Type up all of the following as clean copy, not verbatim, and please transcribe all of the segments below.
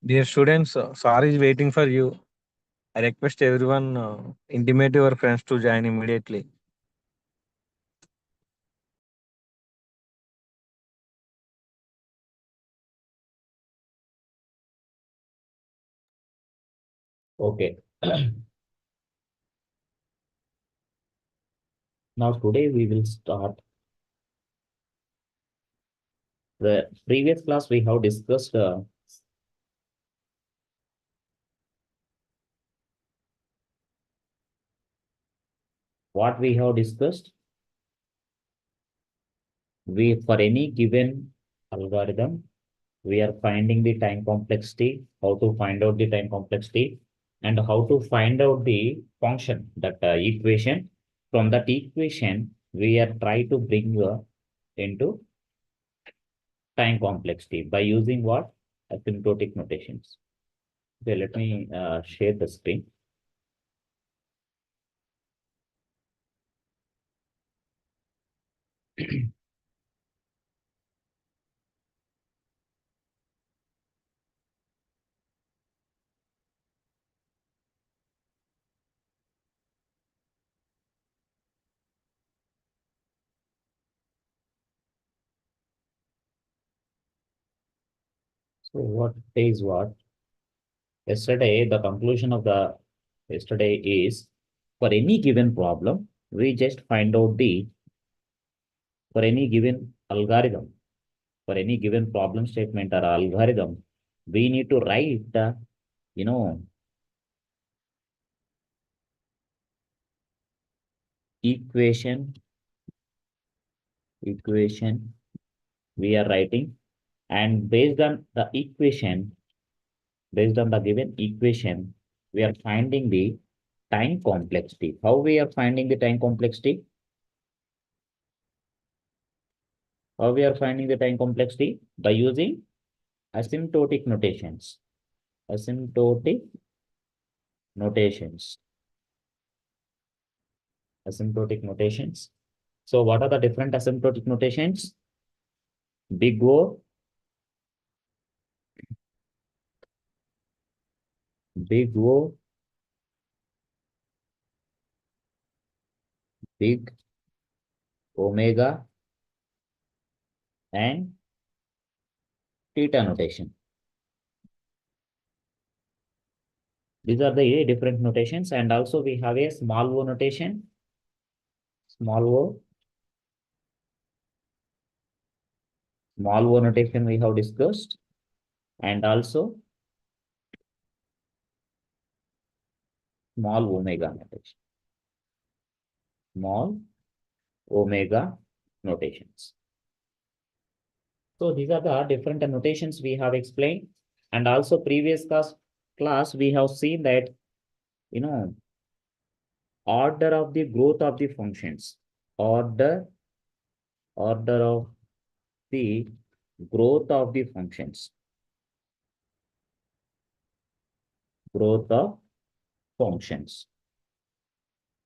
Dear students, SAR is waiting for you. I request everyone intimate your friends to join immediately. Okay. Now today we will start the previous class we have discussed what we have discussed. We for any given algorithm, we are finding the time complexity, how to find out the time complexity, and how to find out the function, that equation. From that equation, we are try to bring into time complexity by using what? Asymptotic notations. Okay, let me share the screen. So what says what? Yesterday, the conclusion of the yesterday is for any given problem, we just find out the for any given algorithm, for any given problem statement or algorithm, we need to write the you know equation equation we are writing, and based on the given equation, we are finding the time complexity. How we are finding the time complexity? How we are finding the time complexity? By using asymptotic notations. Asymptotic notations. Asymptotic notations. So what are the different asymptotic notations? Big O, big O, big omega, and theta notation. These are the different notations, and also we have a small o notation. Small o, small o notation we have discussed, and also small omega notation. Small omega notations. So these are the different notations we have explained. And also previous class we have seen that, you know, order of the growth of the functions. Order, order of the growth of the functions. Growth of functions.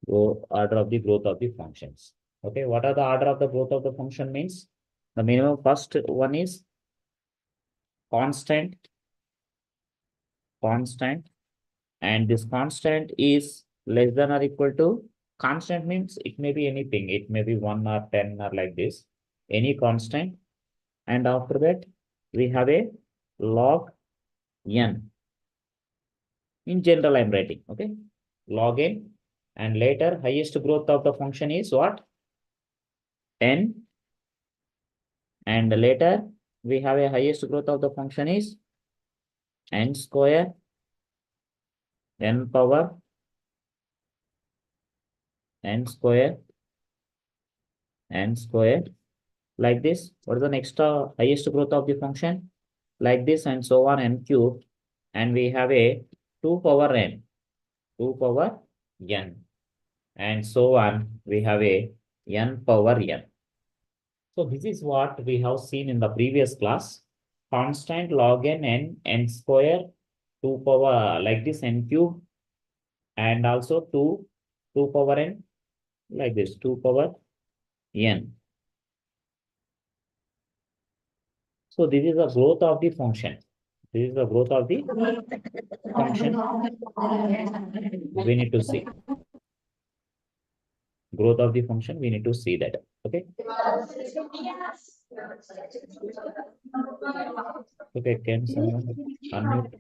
Order of the growth of the functions. Okay, what are the order of the growth of the function means? The minimum first one is constant, constant, and this constant is less than or equal to, constant means it may be anything, it may be 1 or 10 or like this, any constant. And after that we have a log n. In general I'm writing, okay, log n, and later highest growth of the function is what? N, and later we have a highest growth of the function is n square, n power n square, n square, like this. What is the next highest growth of the function? Like this, and so on, n cube. And we have a 2 power n, 2 power n, and so on. We have a n power n. So this is what we have seen in the previous class. Constant log n, n square, 2 power like this, n cube, and also 2 power n, like this, 2 power n. So this is the growth of the function. This is the growth of the function. We need to see. Growth of the function, we need to see that. Okay. Okay, can someone unmute?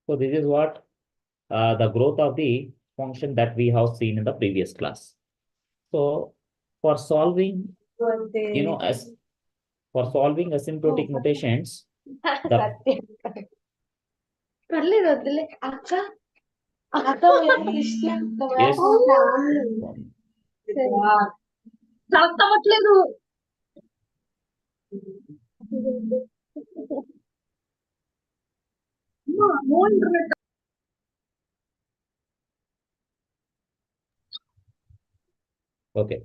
So this is what the growth of the function that we have seen in the previous class. So for solving, as for solving asymptotic notations, the yes, okay.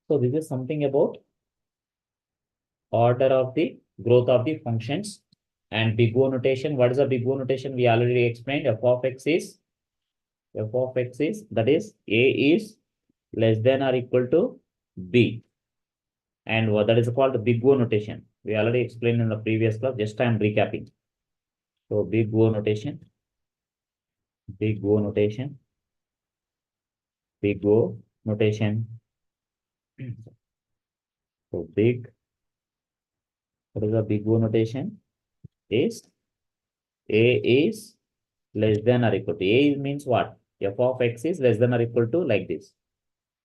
So this is something about order of the growth of the functions and big O notation. What is the big O notation? We already explained. F of x is that is A is less than or equal to B. And what that is called the big O notation. We already explained in the previous class. Just I am recapping. So big O notation, big O notation, big O notation. So big, what is the big O notation? Is A is less than or equal to. A means what? F of x is less than or equal to like this.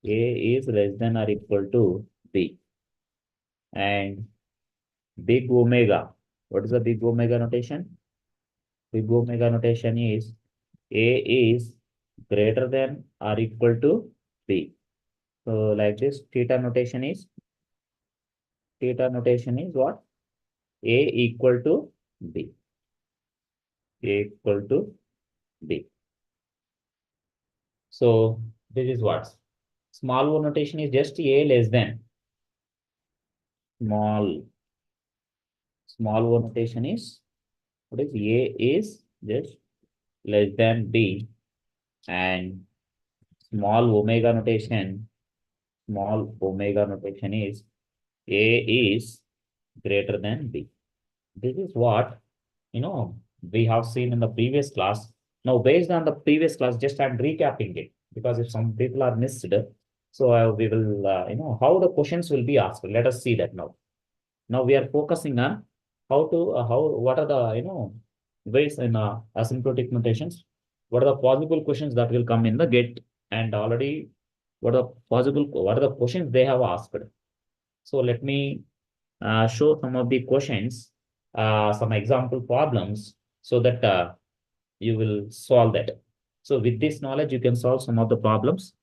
A is less than or equal to B. And big omega. What is the big omega notation? Big omega notation is A is greater than or equal to B. So like this, theta notation is what? A equal to B. A equal to B. So this is what? Small o notation is just A less than. Small o notation is what is A is just less than B, and small omega notation is A is greater than B. This is what we have seen in the previous class. Now, based on the previous class, just I'm recapping it because if some people are missed, so we will how the questions will be asked. Let us see that now. Now we are focusing on what are the ways in asymptotic notations. What are the possible questions that will come in the GET, and already what are the questions they have asked. So let me show some of the questions, some example problems, so that you will solve that. So with this knowledge, you can solve some of the problems.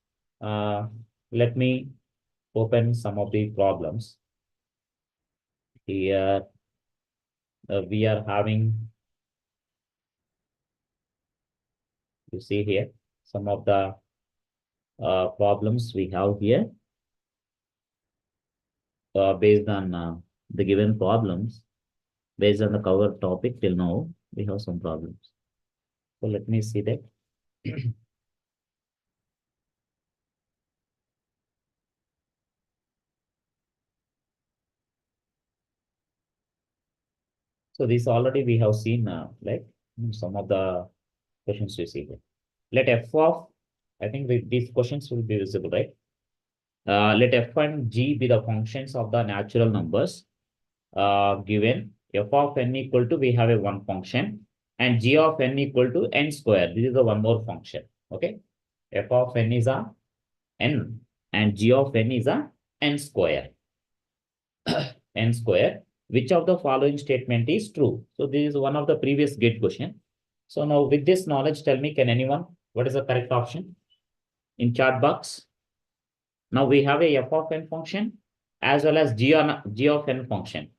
Let me open some of the problems. Here we are having, you see here, some of the problems we have here. Based on the given problems, based on the cover topic till now, we have some problems. So let me see that. So this already we have seen like some of the questions you see here. Let f of, I think these questions will be visible, right? Let f and g be the functions of the natural numbers given f of n equal to, we have a one function, and g of n equal to n square. This is the one more function. Okay. F of n is a n and g of n is a n square. N square. Which of the following statement is true? So this is one of the previous GET question. So now with this knowledge, tell me, can anyone, what is the correct option in chat box? Now we have a f of n function as well as g of n function.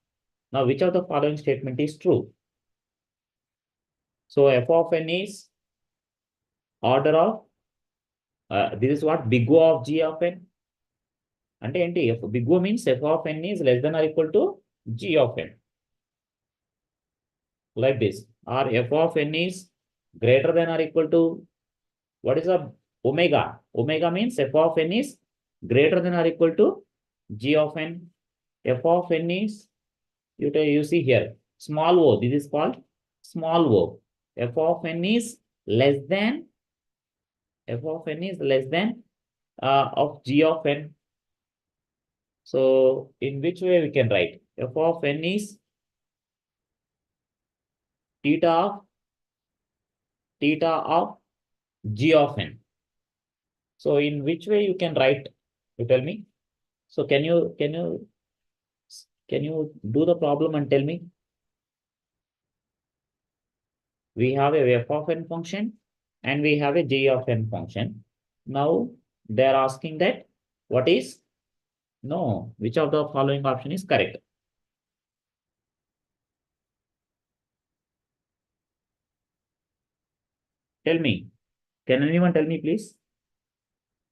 Now which of the following statement is true? So f of n is order of, this is what big O of g of n. And big O means f of n is less than or equal to g of n. Like this. Or f of n is greater than or equal to, what is the omega? Omega means f of n is greater than or equal to g of n. F of n is, you see here, small o, this is called small o. F of n is less than, f of n is less than of g of n. So in which way we can write? F of n is theta of g of n. So in which way you can write? You tell me. So can you do the problem and tell me? We have a f of n function and we have a g of n function. Now they are asking that what is, no, which of the following option is correct? Tell me. Can anyone tell me, please?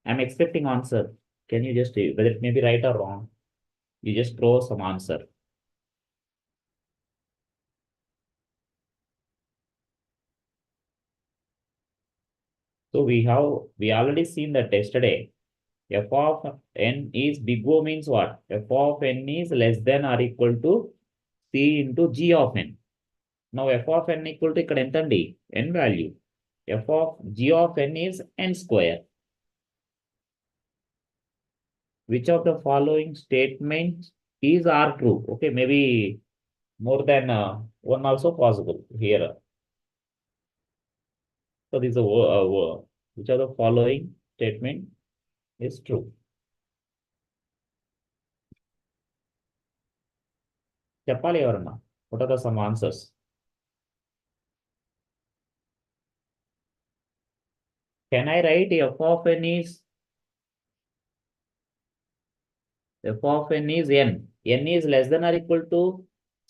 I'm expecting answer. Can you just, whether it may be right or wrong, you just throw some answer. So we already seen that yesterday. F of n is big O means what? F of n is less than or equal to C into G of n. Now f of n equal to ఇక్కడ ఎంత అండి? N value. F of G of n is n square. Which of the following statements is are true? Okay, maybe more than one also possible here. So this is which of the following statement is true? చెప్పాలి ఎవరన్నా. What are the some answers? Can I write f of n is n. N is less than or equal to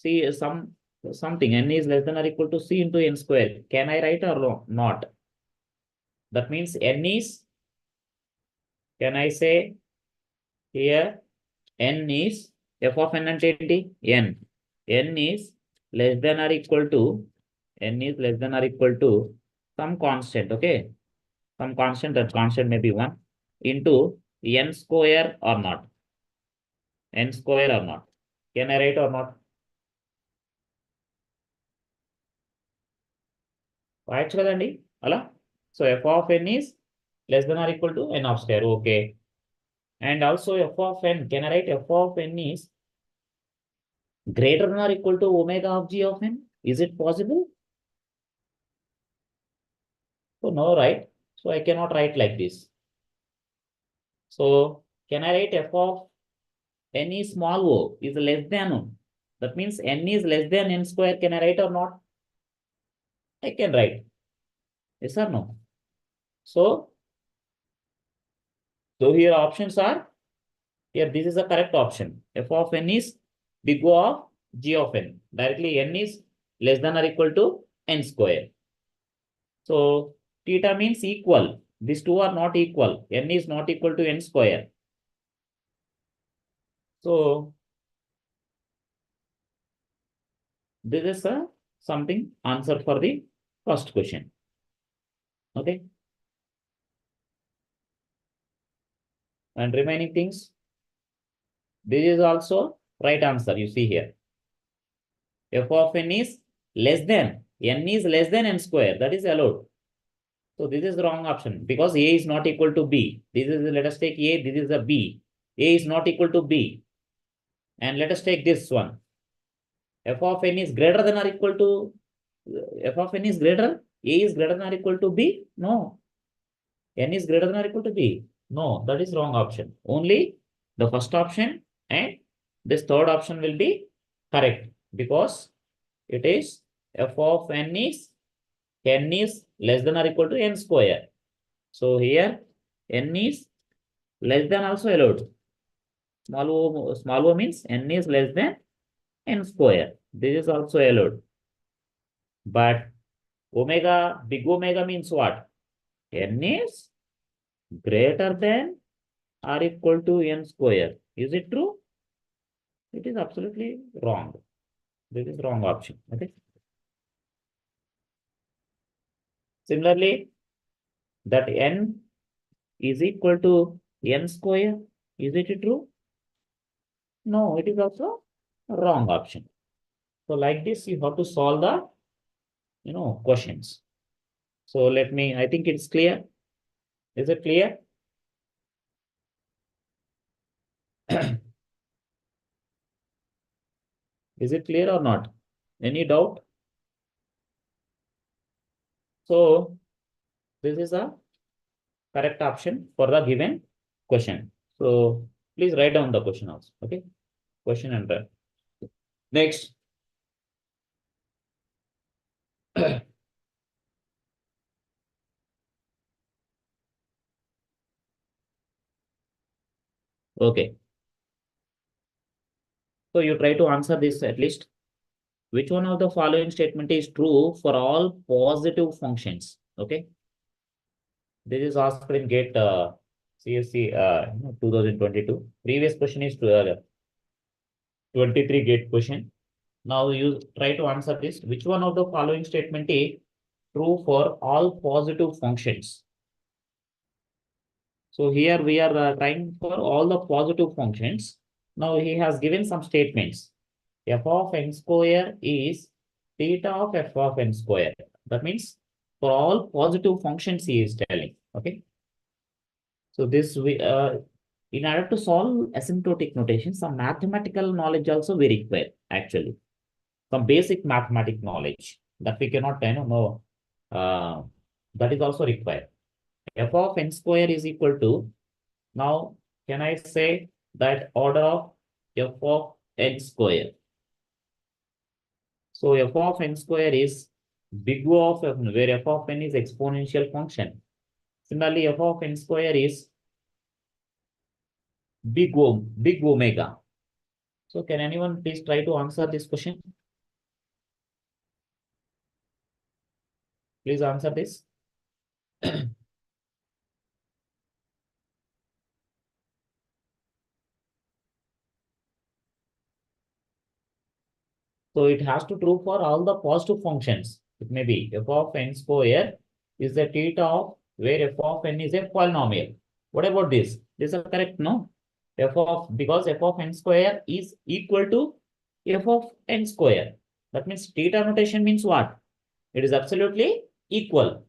c something. N is less than or equal to c into n square. Can I write or not? That means n is, can I say here n is f of n అంటే ఏంటి? n. n is less than or equal to, n is less than or equal to some constant, okay? Some constant, that constant may be 1 into n square or not? N square or not? Can I write or not? రాయొచ్చు కదండి అలా. So f of n is less than or equal to n of square, okay? And also f of n, can I write f of n is greater than or equal to omega of g of n? Is it possible? So no, right? So I cannot write like this. So can I write f of n is small o is less than 1? That means n is less than n square. Can I write or not? I can write. Yes or no? So here options are, here this is the correct option. F of n is big O of g of n. Directly n is less than or equal to n square. So theta means equal. These two are not equal. N is not equal to n square. So this is something answer for the first question. Okay. And remaining things, this is also right answer. You see here. F of n is less than, n is less than n square. That is allowed. So this is the wrong option because A is not equal to B. This is, let us take A, this is a B. A is not equal to B. And let us take this one. F of n is greater than or equal to, f of n is greater, A is greater than or equal to B? No. N is greater than or equal to B? No, that is wrong option. Only the first option and this third option will be correct because it is f of n is less than or equal to n square. So here n is less than also allowed. Small o means n is less than n square. This is also allowed. But omega, big omega means what? N is greater than or equal to n square. Is it true? It is absolutely wrong. This is wrong option. Okay. Similarly, that n is equal to n square. Is it true? No, it is also wrong option. So like this, you have to solve the questions. So let me, I think it's clear. Is it clear? Is it clear or not? Any doubt? So this is a correct option for the given question. So please write down the question also. Okay. Question and next. Okay. So you try to answer this at least. Which one of the following statement is true for all positive functions? Okay. This is asked in GATE CSC 2022. Previous question is 23 GATE question. Now you try to answer this. Which one of the following statement is true for all positive functions? So here we are trying for all the positive functions. Now he has given some statements. F of n square is theta of f of n square. That means for all positive functions he is telling. Okay. So this we in order to solve asymptotic notation, some mathematical knowledge also we require actually. Some basic mathematical knowledge that we cannot know. That is also required. F of n square is equal to, now can I say that order of f of n square? So f of n square is big O of f, where f of n is exponential function. Similarly, f of n square is big O, big omega. So can anyone please try to answer this question? Please answer this. So it has to true for all the positive functions. It may be f of n square is the theta of where f of n is a polynomial. What about this? This is correct, no? Because f of n square is equal to f of n square. That means theta notation means what? It is absolutely equal.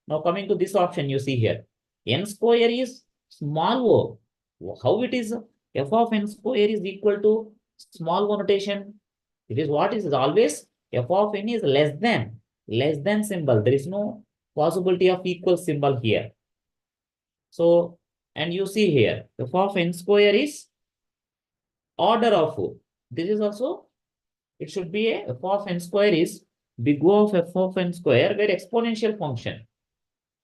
Now coming to this option, you see here, n square is small o. How it is f of n square is equal to small o notation? It is what is always f of n is less than symbol. There is no possibility of equal symbol here. So, and you see here, f of n square is order of O. This is also, it should be a f of n square is big O of f of n square where exponential function.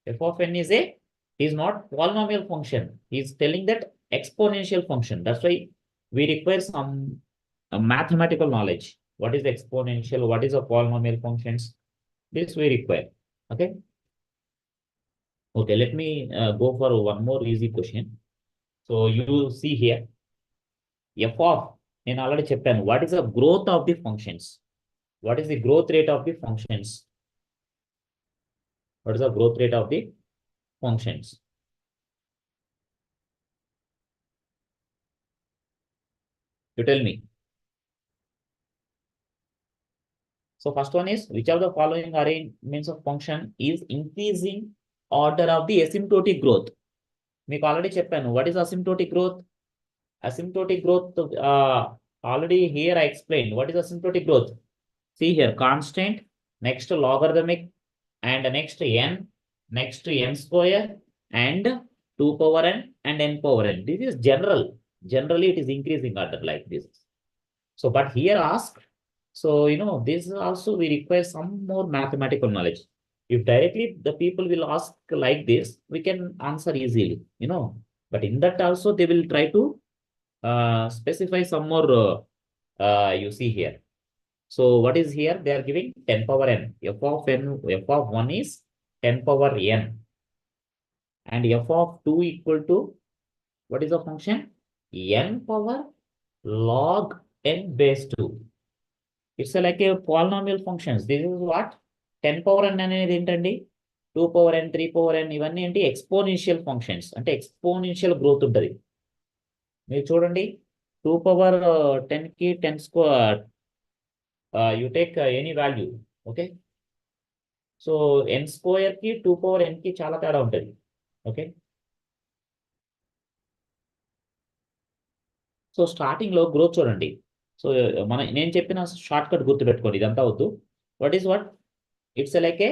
F of n is not polynomial function. He is telling that exponential function. That's why we require some mathematical knowledge. What is exponential? What is a polynomial functions? This we require. Okay. Okay, let me go for one more easy question. So you see here, f of, in already చెప్పాను, what is the growth of the functions? What is the growth rate of the functions? What is the growth rate of the functions? You tell me. So first one is, which of the following arrangements of function is increasing order of the asymptotic growth? మీకు already చెప్పాను. What is asymptotic growth? Asymptotic growth, already here I explained. What is asymptotic growth? See here, constant, next logarithmic, and next n, next n square, and 2 power n and n power n. This is general. Generally, it is increasing order like this. So, but here ask, so this also we require some more mathematical knowledge. If directly the people will ask like this, we can answer easily, but in that also they will try to specify some more, you see here. So what is here? They are giving 10 power n. F of 1 is 10 power n. And f of 2 equal to, what is the function? N power log n base 2. It's like a polynomial functions. This is what? 10 power n అనేది ఏంటండి? 2 power n 3 power n ఇవన్నీ ఏంటి exponential functions, అంటే exponential growth ఉంటుంది. మీరు చూడండి 2 power 10 కి 10 square, you take any value, okay. So n square కి 2 power n కి చాలా తేడా ఉంటుంది, ఓకే. సో స్టార్టింగ్ లో గ్రోత్ చూడండి. సో నేను చెప్పిన షార్ట్ కట్ గుర్తుపెట్టుకోండి, ఇదంతా వద్దు. What is what? It's like A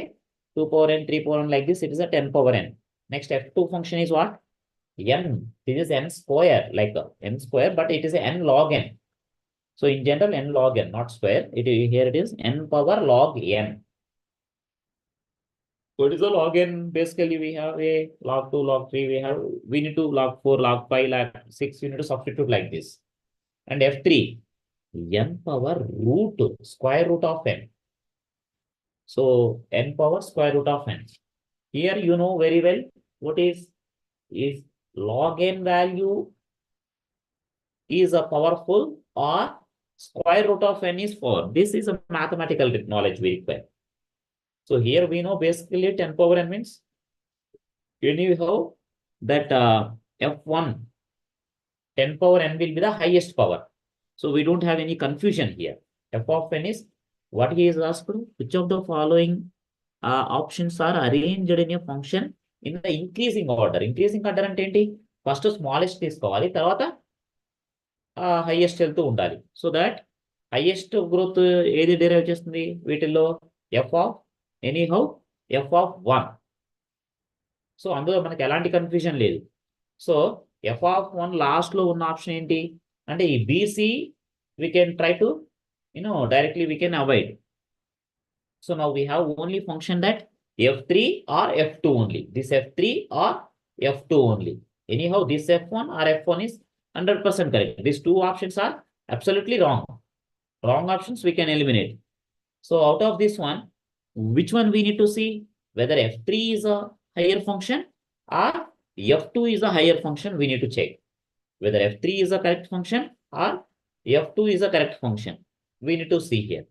2 power n 3 power n, like this it is a 10 power n. Next f2 function is what? n. This is n square, like n square, but it is a n log n. So in general n log n, not square. Here it is n power log n. What is the log n? Basically we have a log 2, log 3, we need to log 4, log 5, log 6, we need to substitute like this. And f3, n power root square root of n. So n power square root of n. Here you know very well what is log n value is a powerful or square root of n is 4. This is a mathematical knowledge we require. So here we know basically 10 power n means anyhow that f1 10 power n will be the highest power. So we don't have any confusion here. F of n is what he is asked, which of the following options are arranged in a function in the increasing order. Increasing order అంటే ఏంటి? First smallest తీసుకోవాలి, తర్వాత highest వెళ్తూ ఉండాలి. So that highest growth ఏది derive చేస్తుంది వీటిల్లో? F of anyhow F of 1. So అందులో మనకి ఎలాంటి కన్ఫ్యూజన్ లేదు. సో ఎఫ్ ఆఫ్ 1 లాస్ట్ లో ఉన్న ఆప్షన్ ఏంటి అంటే ఈ BC we can try to directly we can avoid. So now we have only function that f3 or f2 only. This f3 or f2 only. Anyhow, this f1 or f1 is 100% correct. These two options are absolutely wrong. Wrong options we can eliminate. So out of this one, which one we need to see? Whether f3 is a higher function or f2 is a higher function, we need to check. Whether f3 is a correct function or f2 is a correct function, we need to see here.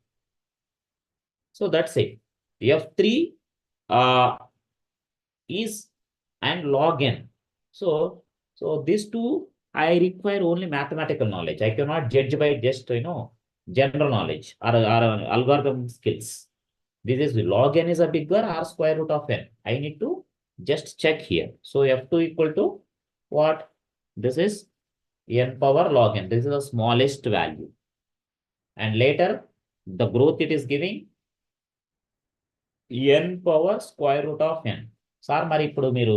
So that's it. f3 is and log n. So these two I require only mathematical knowledge. I cannot judge by just general knowledge or algorithm skills. This is log n is a bigger or square root of n. I need to just check here. So f2 equal to what? This is n power log n. This is the smallest value. And later the growth it is giving n power square root of n. Sir మరి ఇప్పుడు మీరు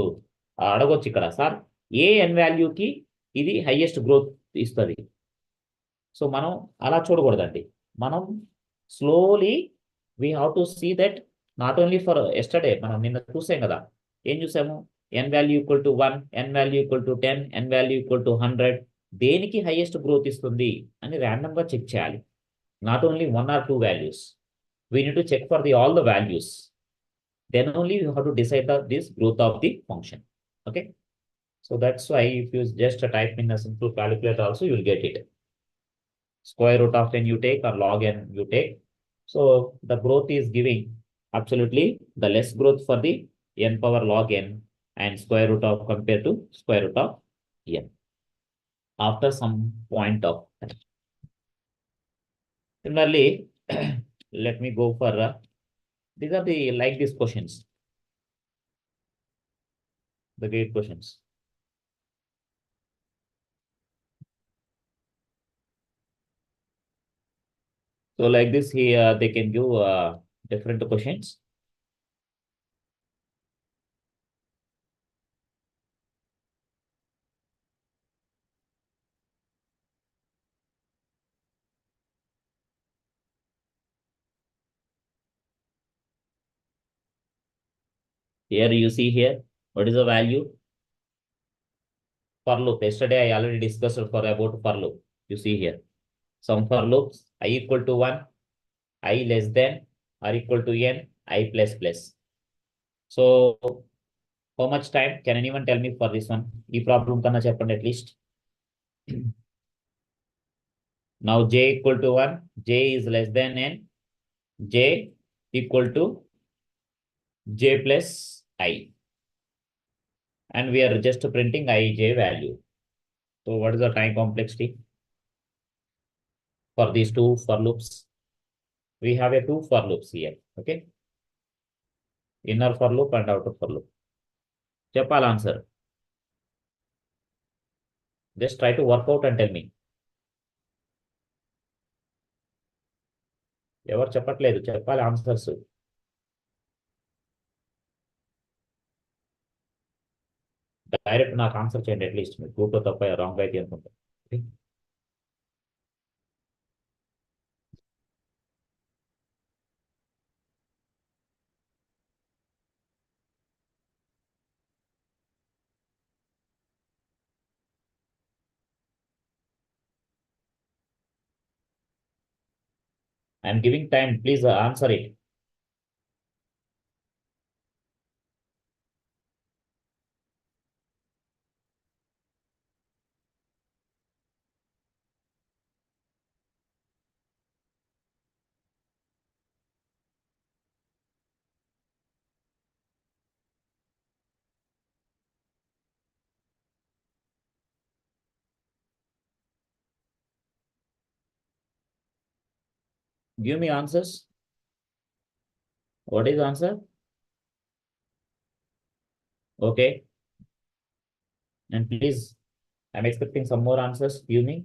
అడగొచ్చు ఇక్కడ, sir ఏ n వాల్యూకి ఇది highest growth ఇస్తుంది. So మనం అలా చూడకూడదండి. మనం slowly we have to see that not only for yesterday, మనం నిన్న చూసాం కదా, ఏం చూసాము? n value equal to 1, n value equal to 10, n value equal to 100. దేనికి హైయెస్ట్ గ్రోత్ ఇస్తుంది అని ర్యాండమ్ గా చెక్ చేయాలి. Not only 1 or 2 values. We need to check for all the values. Then only you have to decide this growth of the function. Okay. So that's why if you just type in a simple calculator also, you will get it. Square root of n you take or log n you take. So the growth is giving absolutely the less growth for the n power log n and square root of compared to square root of n after some point of time. Similarly, let me go for these are the like these questions, the great questions. So like this here they can give different questions. Here you see here, what is the value? For loop. Yesterday I already discussed about for loop. You see here, some for loops I equal to 1, I less than or equal to n, I plus plus. So how much time? Can anyone tell me for this one? E problem kanna cheppandi at least. Now j equal to 1, j is less than n, j equal to j plus I. And we are just printing ij value. So what is the time complexity for these two for loops? We have a two for loops here. Okay. Inner for loop and outer for loop. Chepal answer. Just try to work out and tell me. ఎవరు చెప్పట్లేదు, చెప్పాలి answers. Direct నాకు answer చేయండి at least. మీరు గ్రూప్లో తప్ప wrong అయితే అనుకుంటా. I'm giving time, please answer it. Give me answers. What is answer? Okay. And please, I'm expecting some more answers. Give me.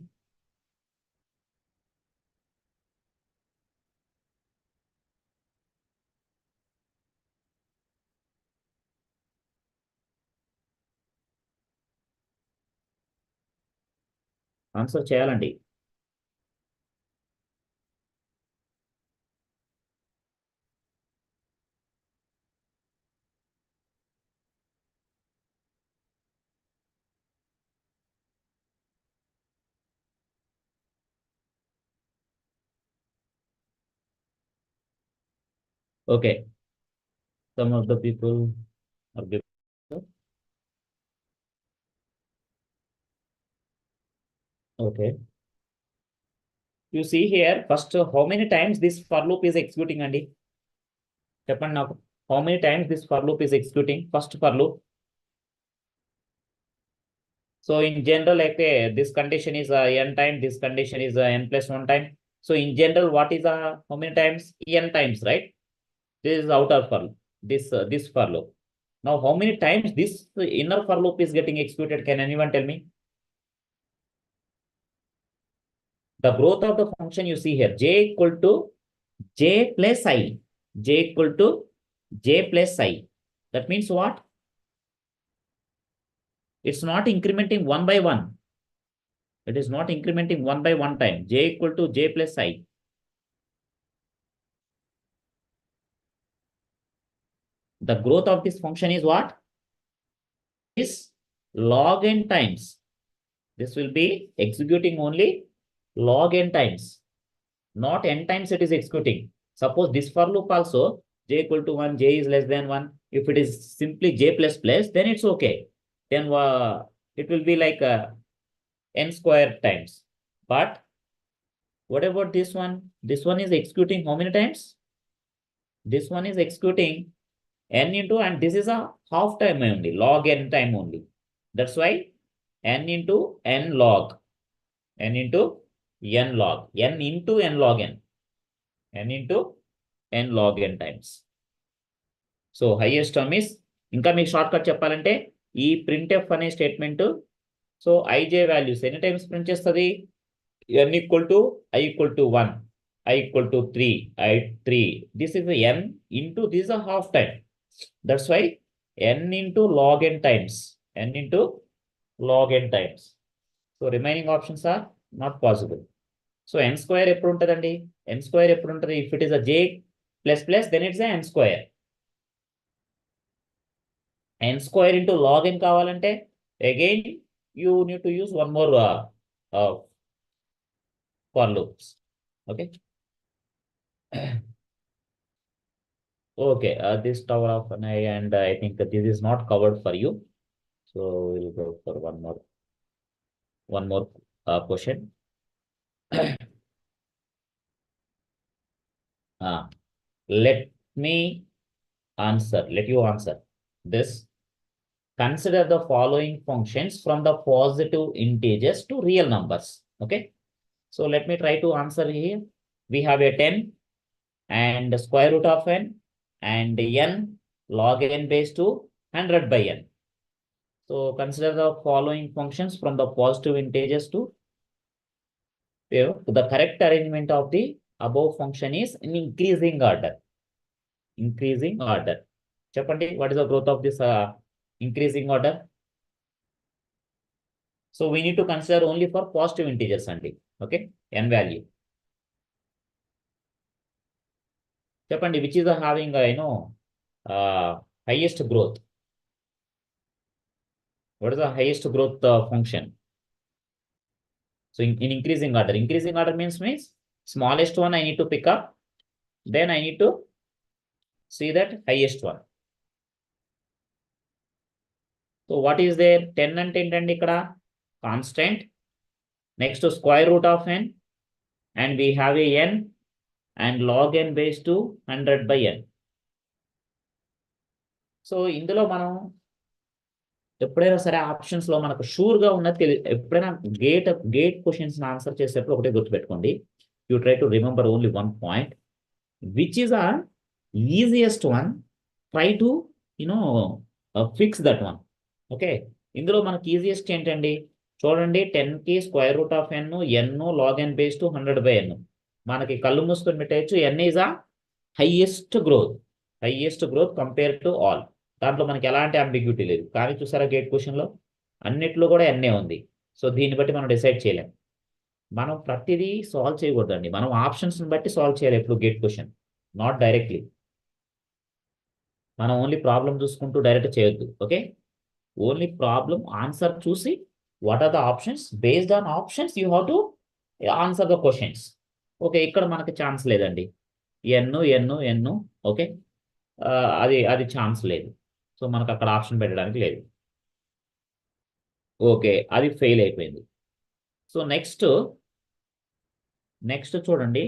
Answer చేయాలండి. Okay. Some of the people are giving. Okay. You see here, first, how many times this for loop is executing, Andy? చెప్పండి నాకు. How many times this for loop is executing? First for loop. So in general, like this condition is n time, this condition is n plus 1 time. So in general, what is how many times? N times, right? This is outer for loop. This for loop. Now, how many times this inner for loop is getting executed? Can anyone tell me? The growth of the function you see here, j equal to j plus I. J equal to j plus I. That means what? It's not incrementing one by one. It is not incrementing one by one time. J equal to j plus I. The growth of this function is what? Is log n times. This will be executing only log n times. Not n times it is executing. Suppose this for loop also, j equal to 1, j is less than 1. If it is simply j plus plus, then it's okay. Then it will be like n square times. But what about this one? This one is executing how many times? This one is executing n into, and this is a half time only, log n time only. That's why n into n log, n into n log, n into n log n, n into n log n times. So highest term is, ఇంకా మీకు short cut చెప్పాలంటే ఈ printf అనే statement, so ij values ఎన్ని times print చేస్తుంది? n equal to I equal to 1, I equal to 3, I 3. This is the n into, this is a half time. That's why n into log n times, n into log n times. So remaining options are not possible. So n square ఎప్పుడు ఉంటుందండి? n square ఎప్పుడు ఉంటుంది? If it is a j plus plus, then it's a n square. n square into log n కావాలంటే again you need to use one more for loops. Okay. Okay, this tower of an eye, and I think that this is not covered for you. So we'll go for one more question. Let me answer. Let you answer. this, consider the following functions from the positive integers to real numbers. Okay. So let me try to answer here. We have a 10 and the square root of n and n log n base 2 100 by n. So consider the following functions from the positive integers to the correct arrangement of the above function is in increasing order. Increasing order. Chapandi, what is the growth of this increasing order? So we need to consider only for positive integers only. Okay, n value. Chapandi, which is having highest growth. What is the highest growth function? So in increasing order means smallest one I need to pick up. Then I need to see that highest one. So what is there? 10 and 10 and ikkada constant. Next to square root of n. And we have a n and log n base to 100 by n. So ఇందులో మనం ఎప్పుడైనా సరే options లో మనకు sure గా ఉన్నది ఎప్పుడైనా gate questions answer చేసేటప్పుడు ఒకటే గుర్తుపెట్టుకోండి. You try to remember only one point, which is a easiest one, try to fix that one. Okay, ఇందులో మనకి ఈజియెస్ట్ ఏంటండి చూడండి, 10 కి square root of n log n base two 100 by n. మనకి కళ్ళు మూసుకొని పెట్టేయచ్చు. N is a highest growth compare to all. దాంట్లో మనకి ఎలాంటి అంబిగ్యూటీ లేదు. కానీ చూసారా గేట్ క్వశ్చన్లో అన్నిట్లో కూడా ఎన్నే ఉంది. సో దీన్ని బట్టి మనం డిసైడ్ చేయలేం. మనం ప్రతిదీ సాల్వ్ చేయకూడదండి, మనం ఆప్షన్స్ని బట్టి సాల్వ్ చేయాలి ఎప్పుడు గేట్ క్వశ్చన్, నాట్ డైరెక్ట్లీ. మనం ఓన్లీ ప్రాబ్లం చూసుకుంటూ డైరెక్ట్ చేయొద్దు. ఓకే, ఓన్లీ ప్రాబ్లం ఆన్సర్ చూసి what are the options, based on options you have to answer the questions. Okay, ఇక్కడ మనకి ఛాన్స్ లేదండి, ఎన్ను ఓకే, అది ఛాన్స్ లేదు. సో మనకు అక్కడ ఆప్షన్ పెట్టడానికి లేదు. ఓకే, అది ఫెయిల్ అయిపోయింది. సో నెక్స్ట్ చూడండి,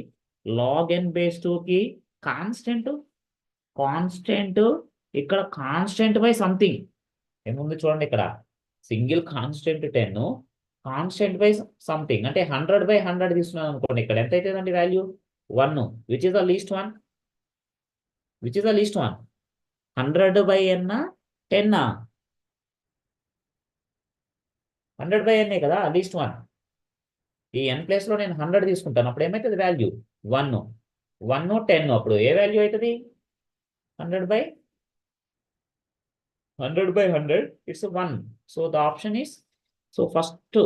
లాగ్ ఎన్ బేస్ 2కి కాన్స్టెంట్ ఇక్కడ కాన్స్టెంట్ బై సంథింగ్ ఏముంది చూడండి, ఇక్కడ single constant 10 constant by something అంటే 100 by 100 తీసుకున్నాను అనుకోండి. ఇక్కడ ఎంత అవుతుందండి value 1, which is the least one 100 by n 10 100 by n కదా లీస్ట్ వన్. ఈ n ప్లేస్ లో నేను 100 తీసుకుంటాను, అప్పుడు ఏమవుతుంది వాల్యూ 1 10. అప్పుడు ఏ వాల్యూ అవుతుంది 100 by 100 it's a 1. So the option is, so first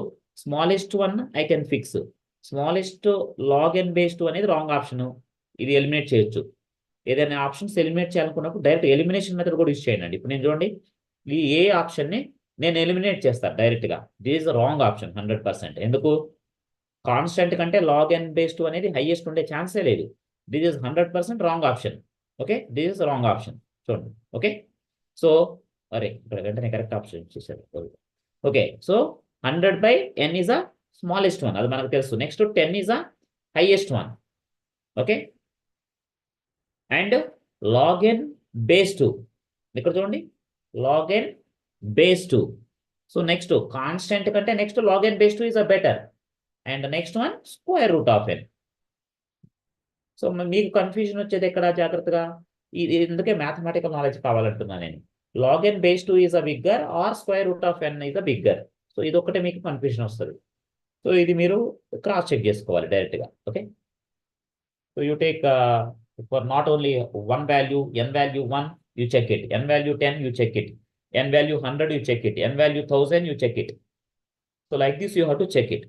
smallest one I can fix, smallest log n base 2 అనేది రాంగ్ ఆప్షన్. ఇది ఎలిమినేట్ చేయొచ్చు. ఏదైనా ఆప్షన్స్ ఎలిమినేట్ చేయాలనుకున్నప్పుడు డైరెక్ట్ ఎలిమినేషన్ మెథడ్ కూడా యూజ్ చేయండి. ఇప్పుడు నేను చూడండి, ఈ ఏ ఆప్షన్ని నేను ఎలిమినేట్ చేస్తాను డైరెక్ట్గా. This is wrong option 100%. ఎందుకు? కాన్స్టెంట్ కంటే లాగ్ ఎన్ బేస్ 2 అనేది హైయెస్ట్ ఉండే ఛాన్సే లేదు. This is 100% wrong option. Okay, this is wrong option చూడండి. ఓకే, సో అరే ఇక్కడ వెంటనే కరెక్ట్ ఆప్షన్ ఇచ్చేసారు. Okay, so 100 by n is a smallest one, అది మనకు తెలుసు. Next 10 is a highest one. Okay, and log n base 2 ఇక్కడ చూడండి, log n base 2. So next constant కంటే next log n base 2 is a better, and next one square root of n. So మీకు confusion వచ్చేది ఎక్కడ, జాగ్రత్తగా ఇది ఎందుకే mathematical knowledge కావాలంటున్నాను నేను. log n base 2 is a bigger or square root of n is a bigger. So ఇది ఒకటే మీకు కన్ఫ్యూజన్ వస్తుంది. సో ఇది మీరు క్రాస్ చెక్ చేసుకోవాలి డైరెక్ట్గా. Okay, so you take for not only one value, n value 1 you check it, n value 10 you check it, n value 100 you check it, n value 1000 you check it. So like this you have to check it.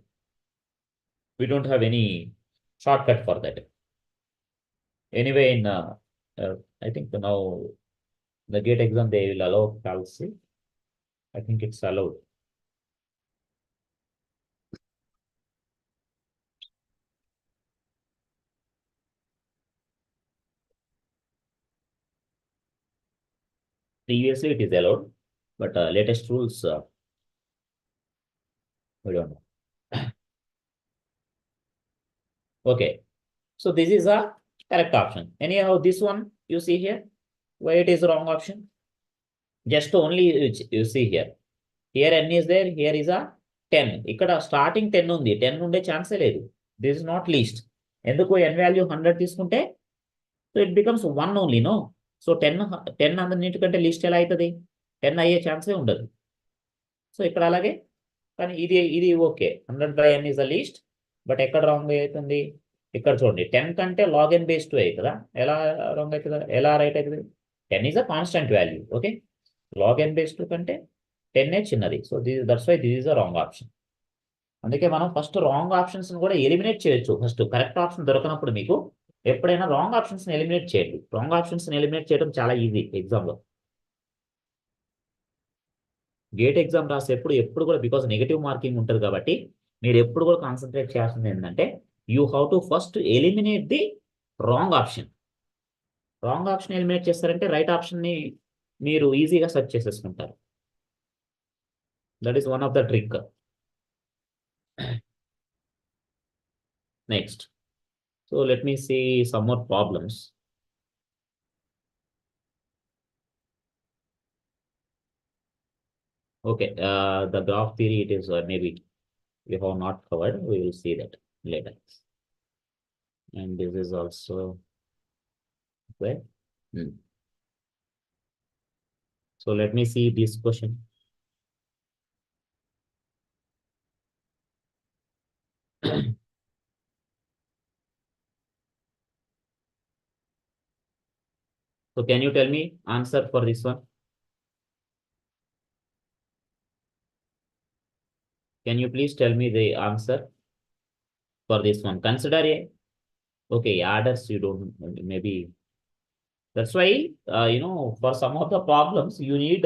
We don't have any shortcut for that. Anyway, in I think now the GATE exam they will allow calci. I think it's allowed. Previously it is allowed, but latest rules we don't know. Okay, so this is a correct option. Anyhow, this one you see here, why it is wrong option? Just only you see here. Here n is there, here is a 10. ఇక్కడ starting 10 ఉంది, 10 ఉండే ఛాన్సే లేదు. This is not least. ఎందుకు n value 100 తీసుకుంటే so it becomes 1 only, no. So 10 అన్నిటికంటే least ఎలా అవుతుంది? 10 అయ్యే ఛాన్సే ఉండదు. సో ఇక్కడ అలాగే, కానీ ఇది okay, 100/n is the least. But ఎక్కడ రాంగ్ అవుతుంది? ఇక్కడ చూడండి, 10 కంటే log n base 2 అవుతుందా? ఎలా రాంగ్ అవుతుందా? ఎలా రైట్ అవుతుంది? 10 is a constant value, okay. log n base 2 కంటే 10 చిన్నది. So that's why this is a wrong option. అందుకే మనం ఫస్ట్ రాంగ్ ఆప్షన్స్ కూడా ఎలిమినేట్ చేయొచ్చు. ఫస్ట్ కరెక్ట్ ఆప్షన్ దొరకనప్పుడు మీకు ఎప్పుడైనా రాంగ్ ఆప్షన్స్ ఎలిమినేట్ చేయండి. రాంగ్ ఆప్షన్స్ ఎలిమినేట్ చేయడం చాలా ఈజీ ఎగ్జామ్లో. గేట్ ఎగ్జామ్ రాసేప్పుడు ఎప్పుడు కూడా, బికాస్ నెగిటివ్ మార్కింగ్ ఉంటుంది కాబట్టి, మీరు ఎప్పుడు కూడా కాన్సన్ట్రేట్ చేయాల్సింది ఏంటంటే you have to first eliminate the wrong option. Wrong option eliminate చేస్తారంటే రైట్ ఆప్షన్ని మీరు ఈజీగా సెర్చ్ చేసేసుకుంటారు. That is one of the trick. Next, so let me see some more problems. Okay, the graph theory, it is maybe we have not covered. We will see that later. And this is also where. So let me see this question. So can you tell me answer for this one? Can you please tell me the answer for this one? Consider a, okay, adders you don't, maybe that's why for some of the problems you need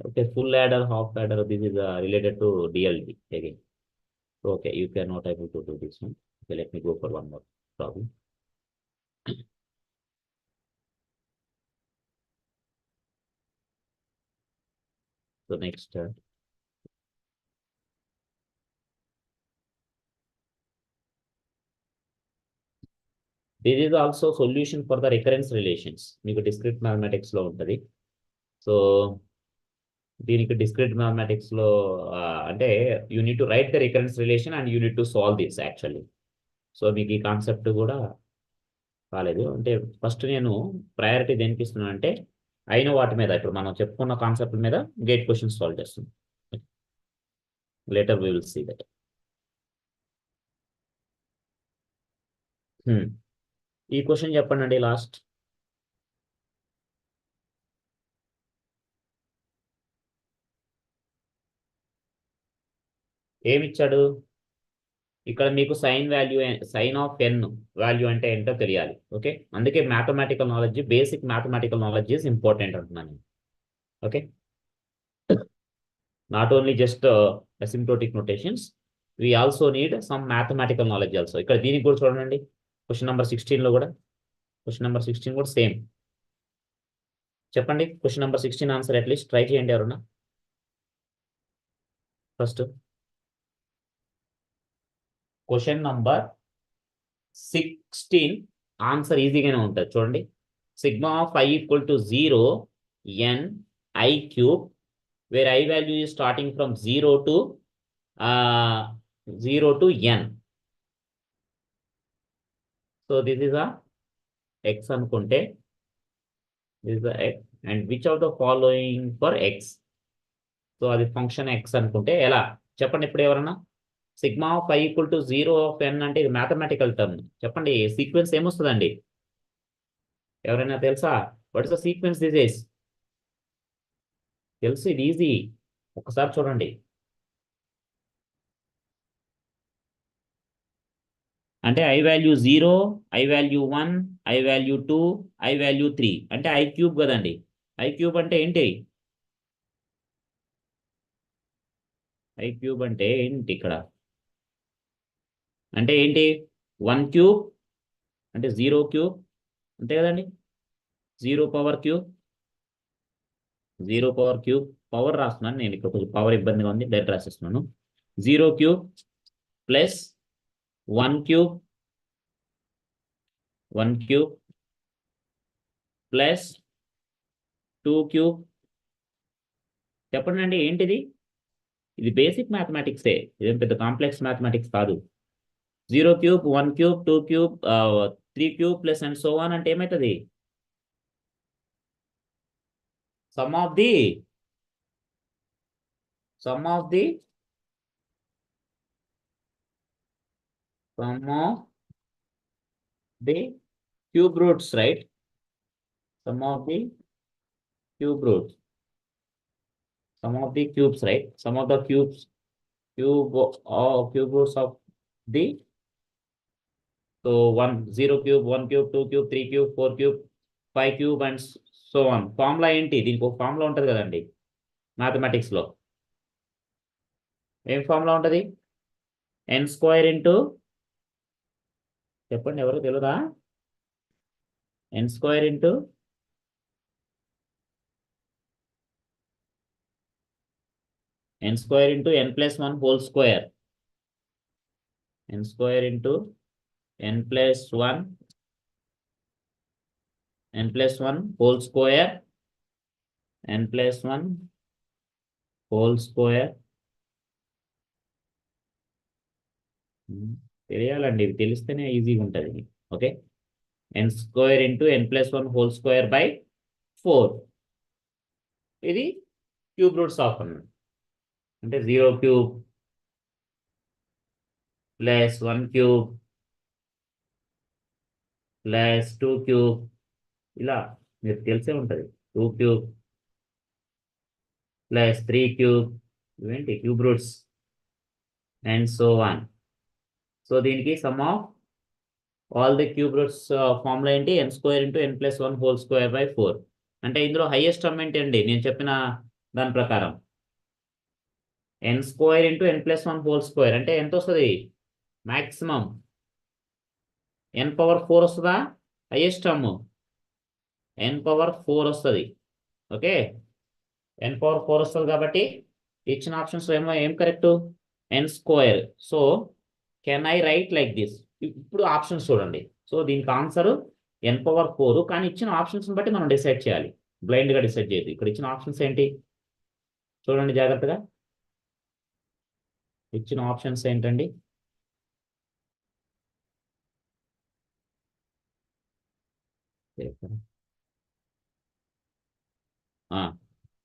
okay, full adder, half adder. This is related to DLD again. Okay, you cannot able to do this one. Okay, let me go for one more problem. So next, this is also solution for the recurrence relations. మీకు discrete mathematics లో ఉంటుంది. So దీనికి discrete mathematics లో అంటే you need to write the recurrence relation and you need to solve this actually. So మీకు ఈ concept కూడా కాలేదు అంటే ఫస్ట్ నేను ప్రయారిటీ దేనికి ఇస్తున్నాను అంటే అయిన వాటి మీద, ఇప్పుడు మనం చెప్పుకున్న కాన్సెప్ట్ మీద గేట్ క్వశ్చన్స్ సాల్వ్ చేస్తుంది. Later we will see that. ఈ క్వశ్చన్ చెప్పండి అండి లాస్ట్. ఏమిచ్చాడు ఇక్కడ మీకు? Sine value, sine of n value అంటే ఏంటో తెలియాలి. ఓకే, అందుకే mathematical knowledge, basic mathematical knowledge is important అంటున్నాను. Okay, not only just asymptotic notations, we also need some mathematical knowledge also. ఇక్కడ దీనికి కూడా చూడండి, క్వశ్చన్ నెంబర్ 16 లో కూడా, క్వశ్చన్ నెంబర్ 16 కూడా సేమ్. చెప్పండి question number 16 answer at least try చేయండి ఎవరన్నా. ఫస్ట్ క్వశ్చన్ నంబర్ 16 ఆన్సర్ ఈజీగానే ఉంటుంది చూడండి. Sigma of i equal to 0 n i cube, where i value is starting from 0 to n. So this is a x అనుకుంటే, this is a x and which of the following for x. So అది function x అనుకుంటే ఎలా చెప్పండి ఇప్పుడు ఎవరన్నా. Sigma of i equal to 0 of n అంటే ఇది mathematical term. చెప్పండి సీక్వెన్స్ ఏమొస్తుందండి? ఎవరైనా తెలుసా? What is the sequence this is? తెలుసు, ఇది ఈజీ, ఒకసారి చూడండి. అంటే i value 0, i value 1, i value 2, i value 3 అంటే i క్యూబ్ కదండి. i క్యూబ్ అంటే ఏంటి? i క్యూబ్ అంటే ఏంటి ఇక్కడ? అంటే ఏంటి? 1 క్యూబ్ అంటే 0 క్యూబ్ అంతే కదండి. 0 power cube, 0 power cube, power రాస్తున్నాను నేను ఇక్కడ, కొంచెం పవర్ ఇబ్బందిగా ఉంది, డైరెక్ట్ రాసేస్తున్నాను. 0 cube plus 1 cube, 1 cube plus 2 cube. చెప్పండి ఏంటిది? ఇది బేసిక్ మ్యాథమెటిక్సే, ఇదేం పెద్ద కాంప్లెక్స్ మ్యాథమెటిక్స్ కాదు. 0 cube, 1 cube, 2 cube, 3 cube plus and so on అంటే ఏమవుతుంది? Some of the sum of the sum of the cube roots, right? Sum of the cube roots, sum of the cubes, right? Sum of the cubes, cube roots of the, so 1 0 cube, 1 cube, 2 cube, 3 cube, 4 cube, 5 cube and so on. Formula ఏంటి? దీనికి ఒక formula ఉంటుంది కదండి mathematics లో. ఏం formula ఉంటుంది? n square into, చెప్పండి ఎవరు తెలుదా? n square into n square into n plus 1 whole square. n square into n plus 1 whole square, n plus 1 whole square. తెలియాలండి, ఇవి తెలిస్తేనే ఈజీగా ఉంటుంది. Okay, n square into n plus 1 whole square by 4. ఇది cube roots of అన్నమాట. అంటే 0 cube plus 1 cube plus 2 cube, ఇలా మీరు తెలిసే ఉంటుంది. 2 క్యూబ్ ప్లస్ 3 క్యూబ్, ఇవేంటి cube roots and so on. So దీనికి sum of all the cube roots formula ఏంటి? n square into n plus 1 whole square by 4. అంటే ఇందులో హైయెస్ట్ టర్మ్ ఏంటి అండి? నేను చెప్పిన దాని ప్రకారం n square into n plus 1 whole square అంటే ఎంత వస్తుంది? మ్యాక్సిమం n పవర్ 4 వస్తుందా? హైయెస్ట్ టర్మ్ n పవర్ 4 వస్తుంది. ఓకే, n పవర్ 4 వస్తుంది కాబట్టి ఇచ్చిన ఆప్షన్స్ ఏం correct? n square. So can I right like this? ఇప్పుడు ఆప్షన్స్ చూడండి. సో దీనికి ఆన్సర్ n పవర్ 4, కానీ ఇచ్చిన ఆప్షన్స్ బట్టి మనం డిసైడ్ చేయాలి, బ్లైండ్గా డిసైడ్ చేయదు. ఇక్కడ ఇచ్చిన ఆప్షన్స్ ఏంటి చూడండి జాగ్రత్తగా. ఇచ్చిన ఆప్షన్స్ ఏంటండి?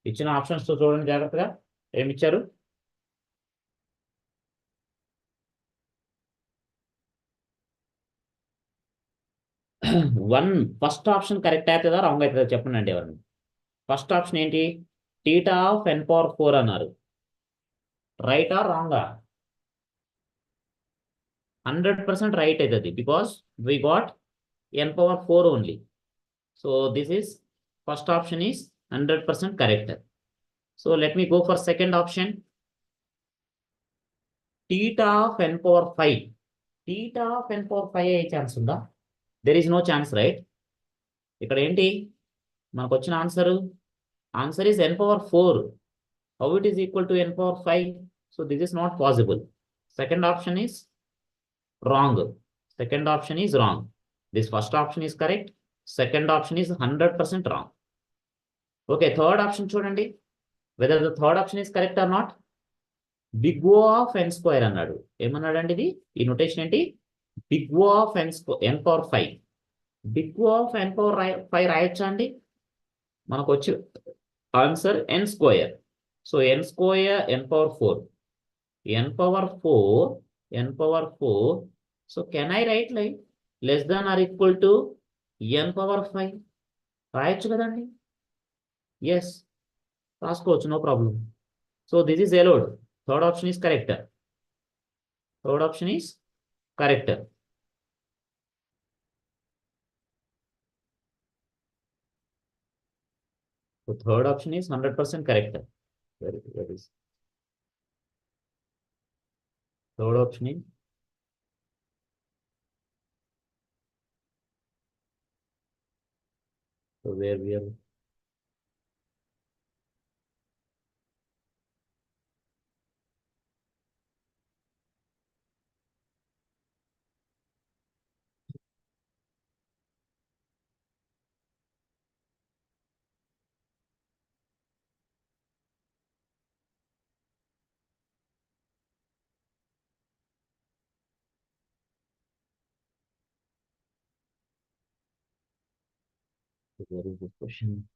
ఇచ్చిన ఆప్షన్స్ చూడండి జాగ్రత్తగా, ఏమి ఇచ్చారు? ఫస్ట్ ఆప్షన్ కరెక్ట్ అవుతుందా రాంగ్ అవుతుందా చెప్పండి అండి ఎవరిని. ఫస్ట్ ఆప్షన్ ఏంటి? టీటా ఆఫ్ n పవర్ 4 అన్నారు. రైటా రాంగా? 100% రైట్ అవుతుంది, because we got n power 4 only. So this is first option is 100% correct. So let me go for second option. Theta of n power 5. Theta of n power 5 అయ్యే chance ఉందా? There is no chance, right? ఇక్కడ ఏంటి మనకు వచ్చిన answer is n power 4. How it is equal to n power 5? So this is not possible. Second option is wrong. Second option is wrong. This first option is correct. Second option is 100% wrong. Okay, third option చూడండి, whether the third option is correct or not. Big O of n square అన్నాడు. ఏమన్నాడండి ఇది? ఈ notation ఏంటి? Big O of n power 5. Big O of n power 5 రాయొచ్చా అండి? మనకు వచ్చి answer n square. So n square n power 4, n power 4, n power 4. So can I write like less than or equal to n power 5? రాయొచ్చు కదండి. Yes, రాసుకోవచ్చు, no problem. So this is allowed. Third option is correct. Third option is correct. So third option is 100% correct. That is third option is so where we are. Where is this question?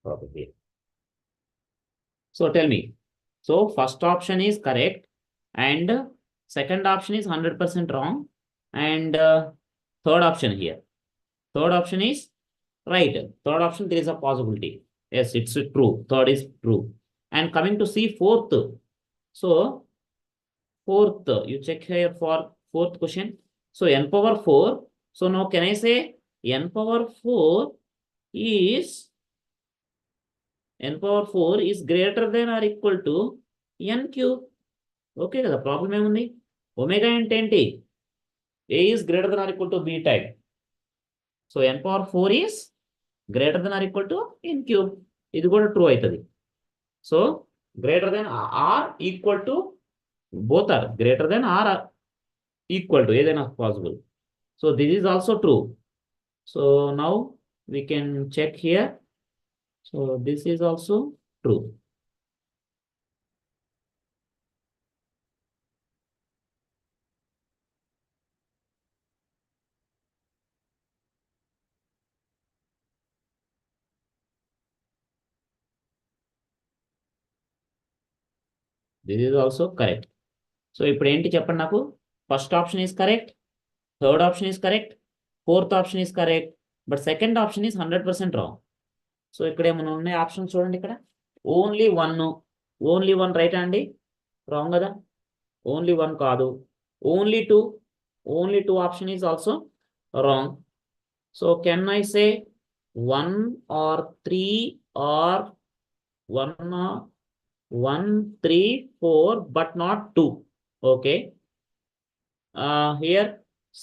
Probably. So tell me. So first option is correct, and second option is 100% wrong, and third option here. Third option is right. Third option, there is a possibility. Yes, it's true. Third is true. And coming to see fourth. So fourth, you check here for fourth question. So n power 4. So now can I say n power 4 is n power 4 is greater than or equal to n cube? Okay, the problem ఏముంది? Omega అంటే ఏంటి? A is greater than or equal to B type. So n power 4 is greater than or equal to n cube. ఇది కూడా true అవుతుంది. So greater than or equal to, both are greater than or equal to, ఏదైనా possible. So this is also true. So now we can check here. So this is also true. This is also correct. So ఇప్పుడు ఏంటి చెప్పండి నాకు? First option is correct, third option is correct, fourth option is correct, but second option is 100% wrong. So ఇక్కడ ఏమైనా ఉన్నాయి options చూడండి. ఇక్కడ only one right అండి? రాంగ్ కదా? ఓన్లీ వన్ కాదు, only two option is also wrong. So can I say 1 or 3 or 1, 3, 4 but not 2? Okay, here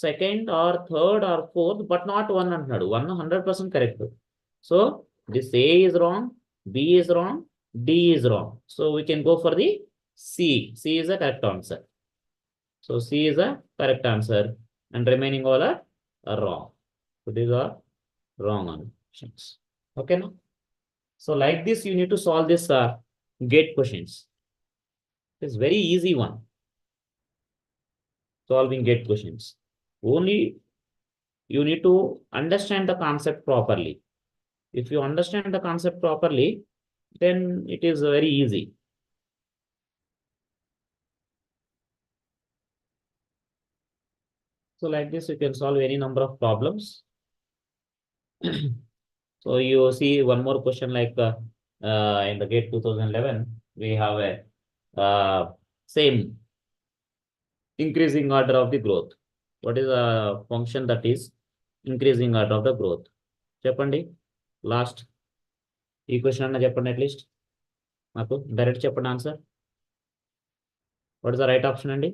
second or third or fourth but not 1 అంటున్నాడు. 1 100% correct. So this A is wrong, B is wrong, D is wrong. So we can go for the C. C is a correct answer. So C is a correct answer, and remaining all are wrong. So these are wrong options. Okay, now? So like this, you need to solve this gate questions. It's very easy one. Solving gate questions. Only you need to understand the concept properly. If you understand the concept properly, then it is very easy. So like this, you can solve any number of problems. So you see one more question, like in the GATE 2011, we have a same increasing order of the growth. What is the function that is increasing order of the growth? చెప్పండి last ఈ question అన్న చెప్పండి, at least నాకు direct చెప్పండి answer. What is the right option అండి?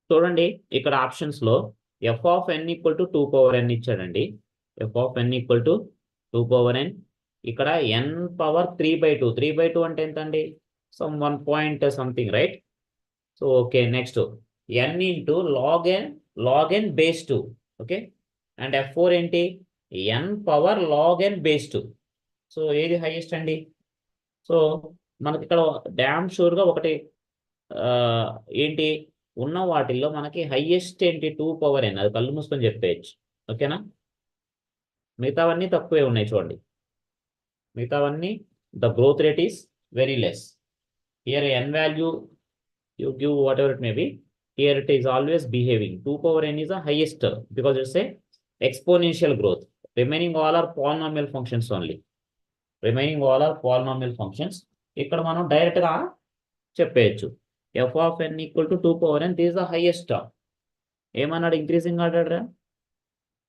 చూడండి ఇక్కడ options లో f of n equal to 2 power n ఇచ్చాడండి. f of n equal to 2 power n. ఇక్కడ n పవర్ 3/2. 3/2 అంటే ఎంతండి? Some 1 point something, right? So okay, next n into log n base 2. Okay, and f4 ఏంటి? n power log n base 2. So ఏది highest అండి? So మనకి ఇక్కడ dam షూర్గా ఒకటి ఏంటి ఉన్న వాటిల్లో మనకి హైయెస్ట్ ఏంటి? 2 power n. అది కళ్ళు మూసుకొని చెప్పేయచ్చు. ఓకేనా? మిగతావన్నీ తక్కువే ఉన్నాయి చూడండి. మిగతావన్నీ the growth rate is very less. Here n value you give whatever it may be, here it is always behaving. 2 power n is the highest because it's a exponential growth. Remaining all are polynomial functions only. Remaining all are polynomial functions. ఇక్కడ మనం direct గా చెప్పేయచ్చు f of n equal to 2 power n. This is the highest. ఏమన్నాడు? Increasing order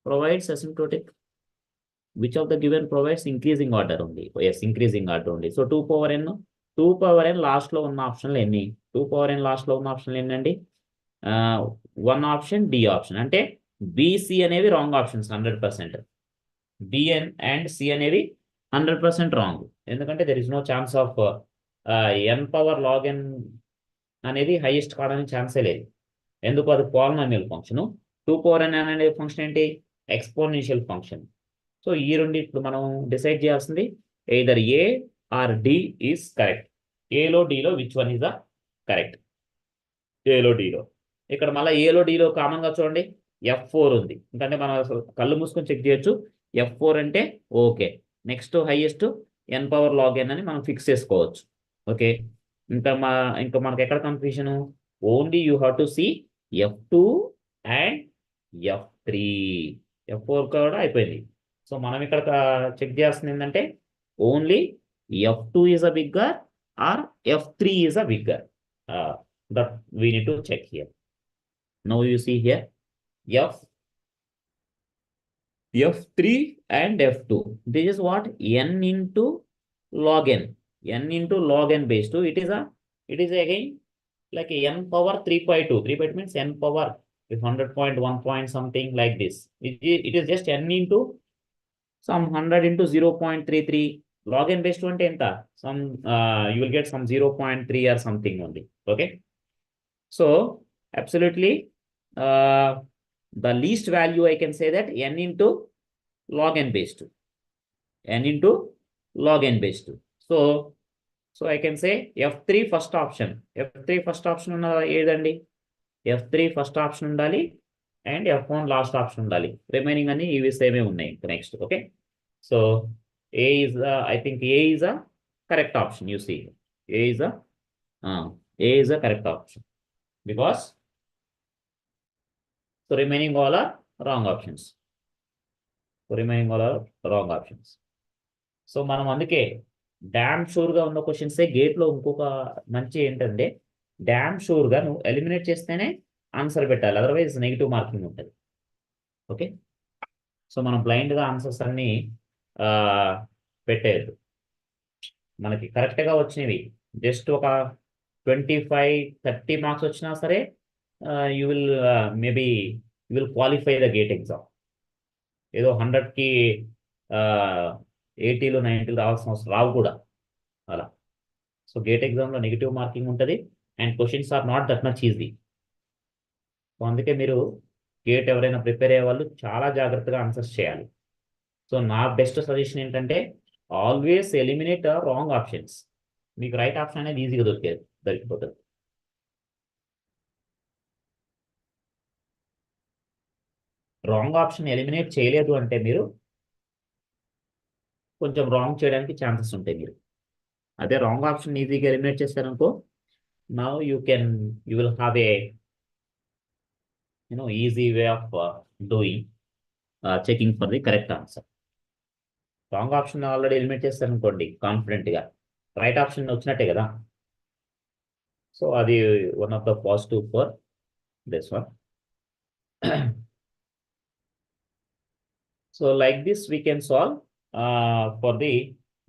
provides asymptotic. Which of the given provides increasing order only? Yes, increasing order only. So 2 power n, 2 power n last లో ఉన్న ఆప్షన్లు ఎన్ని? 2 power n last లో ఉన్న ఆప్షన్లు ఏంటండి? 1 option, D option. అంటే బిసి అనేవి wrong options 100%. B and and C అనేవి 100% రాంగ్. ఎందుకంటే there is no chance of n power log n అనేది హైయెస్ట్ కావడానికి ఛాన్సే లేదు. ఎందుకు? అది పాలినామియల్ ఫంక్షన్. 2 పవర్ n అనే ఫంక్షన్ ఏంటి? Exponential function. సో ఈ రెండు ఇప్పుడు మనం డిసైడ్ చేయాల్సింది either A or D is correct. ఏలో డిలో which one is the correct? ఏలో డిలో. ఇక్కడ మళ్ళీ ఏలో డిలో కామన్ గా చూడండి F4 ఉంది. ఎందుకంటే మనం అసలు కళ్ళు మూసుకొని చెక్ చేయొచ్చు. F4 అంటే okay. Next highest n power log n అని మనం ఫిక్స్ చేసుకోవచ్చు. ఓకే. ఇంకా మనకి ఎక్కడ confusion? Only you have to see F2 and F3. F4 కూడా అయిపోయింది. సో మనం ఇక్కడ చెక్ చేయాల్సింది ఏంటంటే only F2 is a bigger or F3 is a bigger. that we need to check here. Now you see here F3 and F2. This is what? N into log n. N into log n base 2. It is again like a n power 3.2. 3.2 means n power 100.1 point something like this. It is just n into some 100 into 0.33. Log n base 2 ante enta? Some you will get some 0.3 or something only. Okay. So absolutely the least value I can say that n into log n base 2. N into log n base 2. So I can say F3 first option. F3 first option ఏదండి? F3 first option ఉండాలి and F1 last option ఉండాలి. Remaining అన్ని ఇవి సేమే ఉన్నాయి. Next okay. So I think A is a correct option. You see A is a correct option because so remaining all are wrong options. So మనం అందుకే dam షూర్గా ఉన్న క్వశ్చన్సే గేట్లో ఇంకొక మంచి ఏంటంటే డామ్ షూర్గా నువ్వు ఎలిమినేట్ చేస్తేనే ఆన్సర్ పెట్టాలి. అదర్వైజ్ నెగిటివ్ మార్కింగ్ ఉంటుంది. ఓకే. సో మనం బ్లైండ్గా ఆన్సర్స్ అన్నీ పెట్టేయద్దు. మనకి కరెక్ట్గా వచ్చినవి జస్ట్ ఒక 25-30 మార్క్స్ వచ్చినా సరే you will qualify the GATE exam. ఏదో 100కి 80లు 90లు రావాల్సిన అవసరం రావు కూడా అలా. సో గేట్ ఎగ్జామ్లో నెగిటివ్ మార్కింగ్ ఉంటుంది and questions are not that much easy. So అందుకే మీరు గేట్ ఎవరైనా ప్రిపేర్ అయ్యే వాళ్ళు చాలా జాగ్రత్తగా ఆన్సర్స్ చేయాలి. సో నా బెస్ట్ సజెషన్ ఏంటంటే ఆల్వేస్ ఎలిమినేట్ రాంగ్ ఆప్షన్స్. మీకు రైట్ ఆప్షన్ అనేది ఈజీగా దొరికిపోతుంది. రాంగ్ ఆప్షన్ ఎలిమినేట్ చేయలేదు అంటే మీరు కొంచెం రాంగ్ చేయడానికి ఛాన్సెస్ ఉంటాయి. మీరు అదే రాంగ్ ఆప్షన్ ఈజీగా ఎలిమినేట్ చేస్తారనుకో now you will have a easy way of doing checking for the correct answer. Wrong option already eliminate చేస్తారనుకోండి కాన్ఫిడెంట్గా రైట్ ఆప్షన్ వచ్చినట్టే కదా. సో అది one of the positive for this one. So like this we can solve for the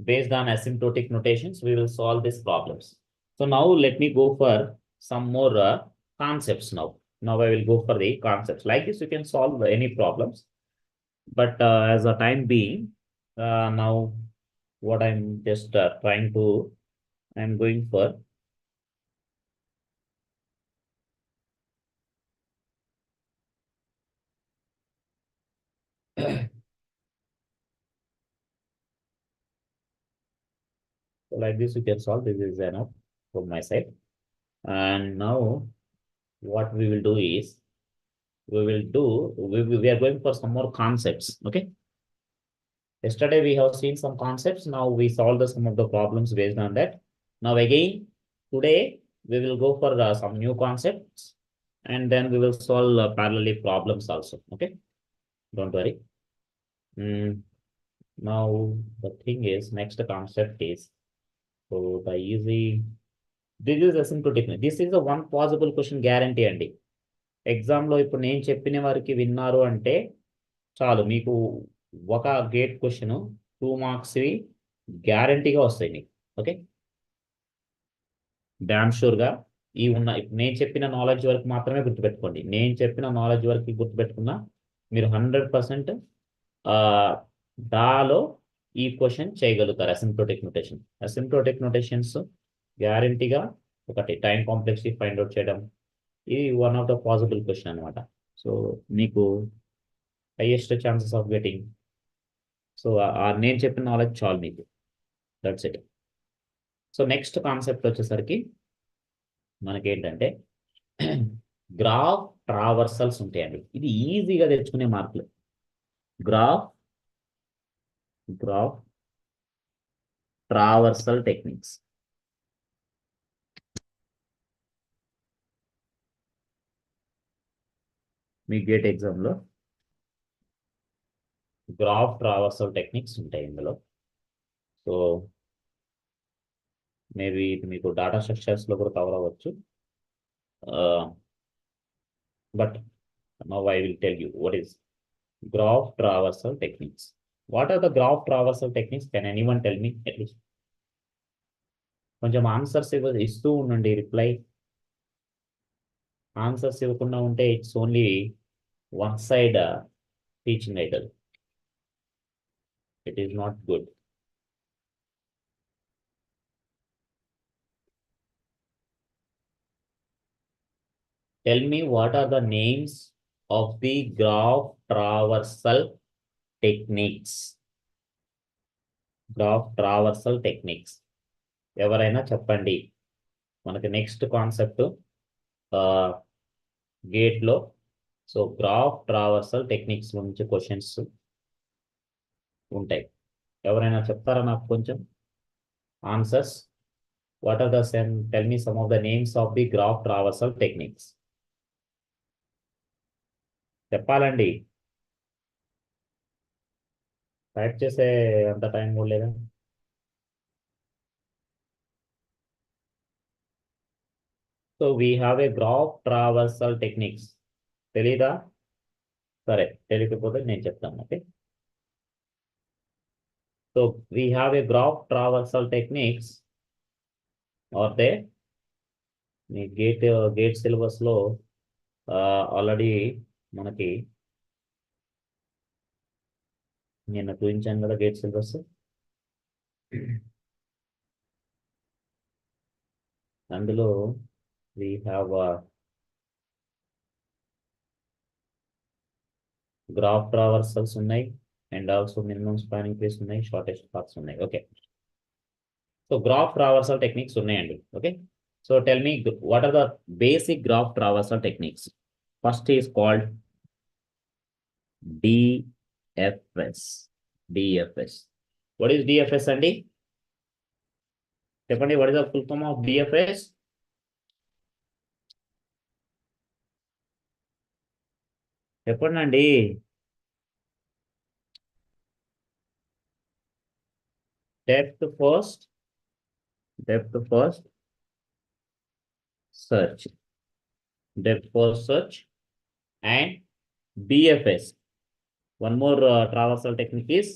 based on asymptotic notations we will solve these problems. So now let me go for some more concepts now. Now I will go for the concepts. Like this you can solve any problems. But as a time being now what I'm just I'm going for so like this you can solve. This is enough from my side. And now what we will do is we are going for some more concepts. Okay. Yesterday we have seen some concepts. Now we solve some of the problems based on that. Now again today we will go for some new concepts and then we will solve parallelly problems also. Okay, don't worry. Now the thing is next concept is so the easy. This is asymptotic. This is the one possible question guarantee అండి. ఎగ్జామ్లో ఇప్పుడు నేను చెప్పిన వారికి విన్నారు అంటే చాలు మీకు ఒక గేట్ క్వశ్చన్ 2 మార్క్స్వి గ్యారంటీగా వస్తాయి మీకు. ఓకే, డామ్ షూర్గా ఈ నేను చెప్పిన నాలెడ్జ్ వరకు మాత్రమే గుర్తుపెట్టుకోండి. నేను చెప్పిన నాలెడ్జ్ వరకు గుర్తుపెట్టుకున్నా మీరు 100% దాలో ఈ క్వశ్చన్ చేయగలుగుతారు. అసిమ్ప్టోటిక్ నొటేషన్ గ్యారంటీగా ఒకటి టైం కాంప్లెక్సిటీ ఫైండ్ అవుట్ చేయడం, ఇది one of the possible question అనమాట. సో మీకు highest chances of getting, so నేను చెప్పిన నాలెడ్జ్ చాలు మీకు, that's it. So next concept వచ్చేసరికి మనకేంటంటే గ్రాఫ్ ట్రావర్సల్స్ ఉంటాయండి. ఇది ఈజీగా తెచ్చుకునే మార్కులు. Graph traversal techniques. మీ గేట్ ఎగ్జామ్లో గ్రాఫ్ ట్రావర్సల్ టెక్నిక్స్ ఉంటాయి ఇందులో. సో మేబీ ఇది మీకు డాటా స్ట్రక్చర్స్లో కూడా కవర్ అవ్వచ్చు. But now I will tell you what is graph traversal techniques. What are the graph traversal techniques? Can anyone tell me at least? కొంచెం answers ఇస్తూ ఉండండి. Reply answers ఇవ్వకుండా ఉంటే it's only one side teaching అవుతుంది. It is not good. Tell me what are the names of the graph traversal techniques. Graph traversal techniques. ఎవరైనా చెప్పండి. మనకి next concept గేట్లో. సో గ్రాఫ్ ట్రావర్సల్ టెక్నిక్స్ నుంచి questions ఉంటాయి. ఎవరైనా చెప్తారా నాకు కొంచెం answers? What are the tell me some of the names of the graph traversal techniques. చెప్పాలండి. టైప్ చేసే అంత టైం కూడా లేదా? So we have a graph traversal techniques. తెలీదా? సరే, తెలియకపోతే నేను చెప్తాను. Okay. So we have a graph traversal techniques are they మీ గేట్ సిలబస్లో ఆల్రెడీ మనకి నేను చూపించాను కదా గేట్ సిలబస్. అందులో we have graph traversals ఉన్నాయి and also minimum spanning trees ఉన్నాయి, shortest paths ఉన్నాయి. Okay. So graph traversal techniques ఉన్నాయండి. Okay. So tell me what are the basic graph traversal techniques. First is called DFS. DFS. What is DFS అండి? చెప్పండి. What is the full form of DFS? చెప్పండి అండి. Depth first search. Depth first search and BFS. One more traversal technique is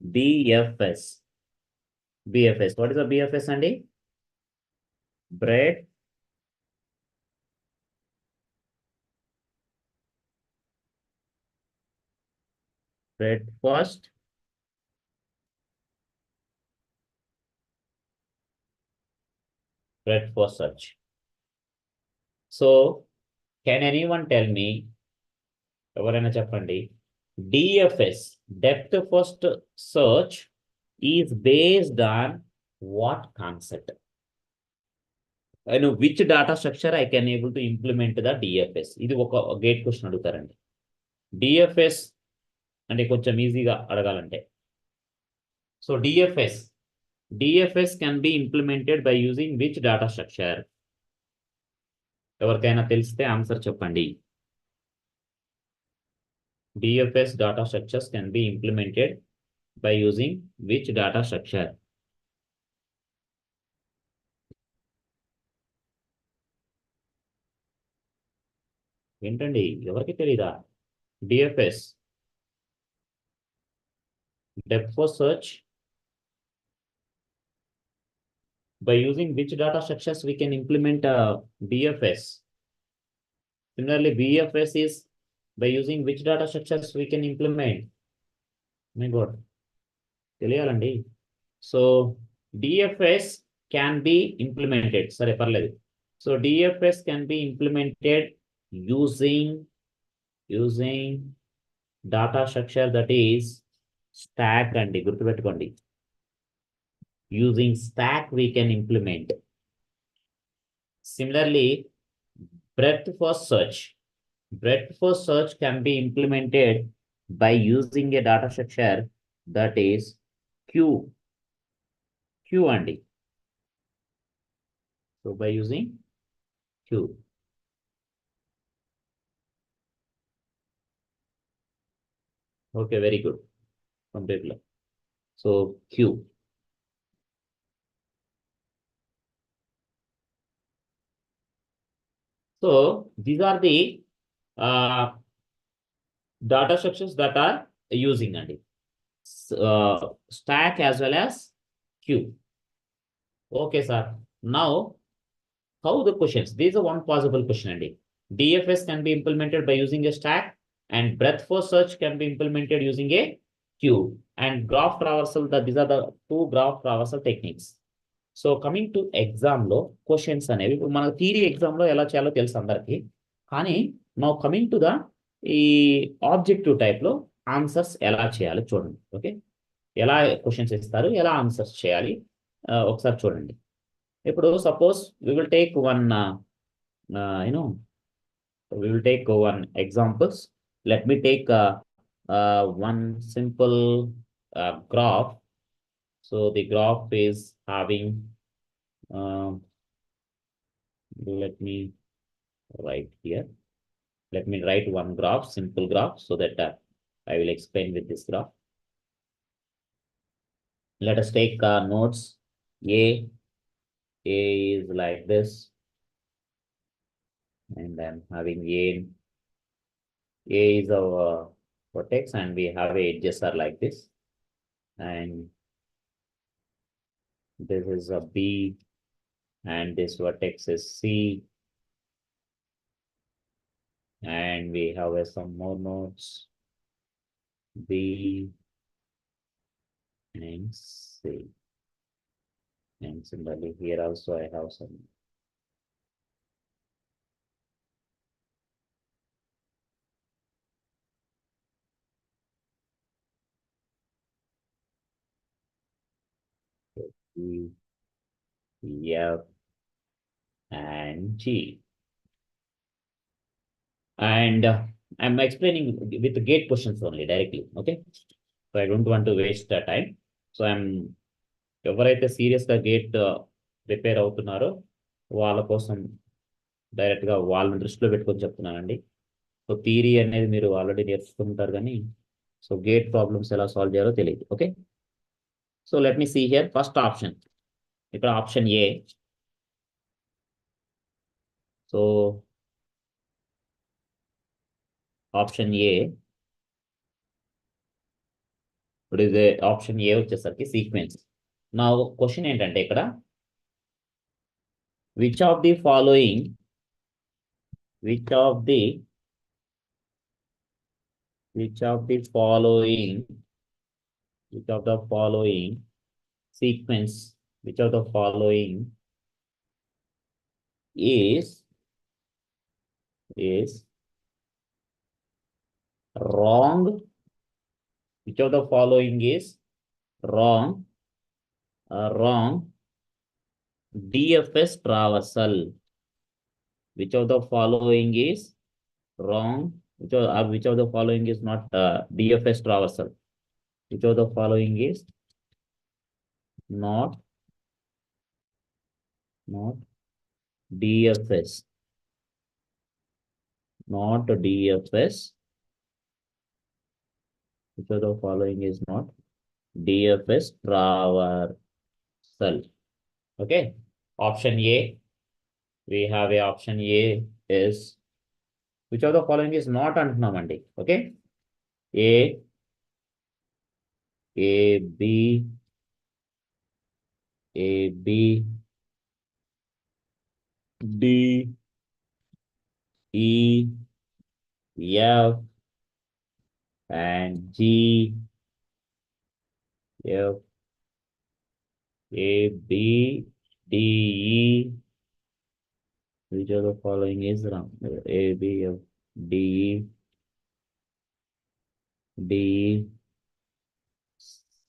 BFS. BFS. What is a BFS, Andy? Breadth first search. So can anyone tell me, ఎవరైనా చెప్పండి, DFS, depth first search, is based on what concept? I know which data structure I can able to implement the DFS. ఇది ఒక gate question అడుగుతారండి. DFS అంటే కొంచెం ఈజీగా అడగాలంటే, so DFS can be implemented by using which data structure? ఎవరికైనా తెలిస్తే answer చెప్పండి. DFS data structures can be implemented by using which data structure? ఏంటండి, ఎవరికి తెలీదా? DFS, depth first search, by using which data structures we can implement DFS? Similarly, BFS is by using which data structures we can implement? My God, తెలియాలండి. So DFS can be implemented. సరే, పర్లేదు. So DFS can be implemented using data structure that is stack and గుర్తుపెట్టుకోండి. Using stack we can implement. Similarly, breadth first search. Breadth first search can be implemented by using a data structure that is Q అండి. So by using Q. Okay, very good. Completely. So Q. So these are the data structures that are using and stack as well as queue. Okay, sir. Now, how the questions? This is a one possible question. And DFS can be implemented by using a stack, and breadth first search can be implemented using a queue. And graph traversal, these are the two graph traversal techniques. So coming to ఎగ్జామ్లో questions అనేవి ఇప్పుడు మన theory ఎగ్జామ్లో ఎలా చేయాలో తెలుసు అందరికీ. కానీ నౌ కమింగ్ టు ద ఈ ఆబ్జెక్టివ్ టైప్లో ఆన్సర్స్ ఎలా చేయాలి చూడండి. ఓకే, ఎలా క్వశ్చన్స్ ఇస్తారు, ఎలా ఆన్సర్స్ చేయాలి ఒకసారి చూడండి. ఇప్పుడు suppose we will take one we will take one examples. Let me take one simple graph. So the graph is having let me write here. Let me write one graph, simple graph, so that I will explain with this graph. Let us take nodes. A is like this, and I'm having A is our vertex, and we have edges are like this, and this is a B, and this vertex is C, and we have some more nodes B and C, and similarly here also I have some. E, F, and G. And I'm explaining with the gate questions only directly. Okay, so I don't want to waste the time. So I'm ఎవరైతే సీరియస్గా gate prepare అవుతున్నారో వాళ్ళ కోసం డైరెక్ట్గా వాళ్ళని దృష్టిలో పెట్టుకొని చెప్తున్నానండి. సో థియరీ అనేది మీరు ఆల్రెడీ నేర్చుకుంటారు, కానీ సో గేట్ ప్రాబ్లమ్స్ ఎలా సాల్వ్ చేయాలో తెలియదు. Okay, so let me see here first option. ఇక్కడ option A. So option A, ఇప్పుడు ఇది ఆప్షన్ ఏ వచ్చేసరికి సీక్వెన్స్. నా క్వశ్చన్ ఏంటంటే ఇక్కడ which of the following sequence, which of the following is wrong, which of the following is wrong DFS traversal, which of the following is wrong, which of the following is not DFS traversal, which of the following is not DFS, which of the following is not DFS traversal. Okay, option A, we have a option A is which of the following is not antunnamandi. Okay, A, B, D, E, F, and G, F, A, B, D, E, Which of the following is wrong? A, B, F, D, D,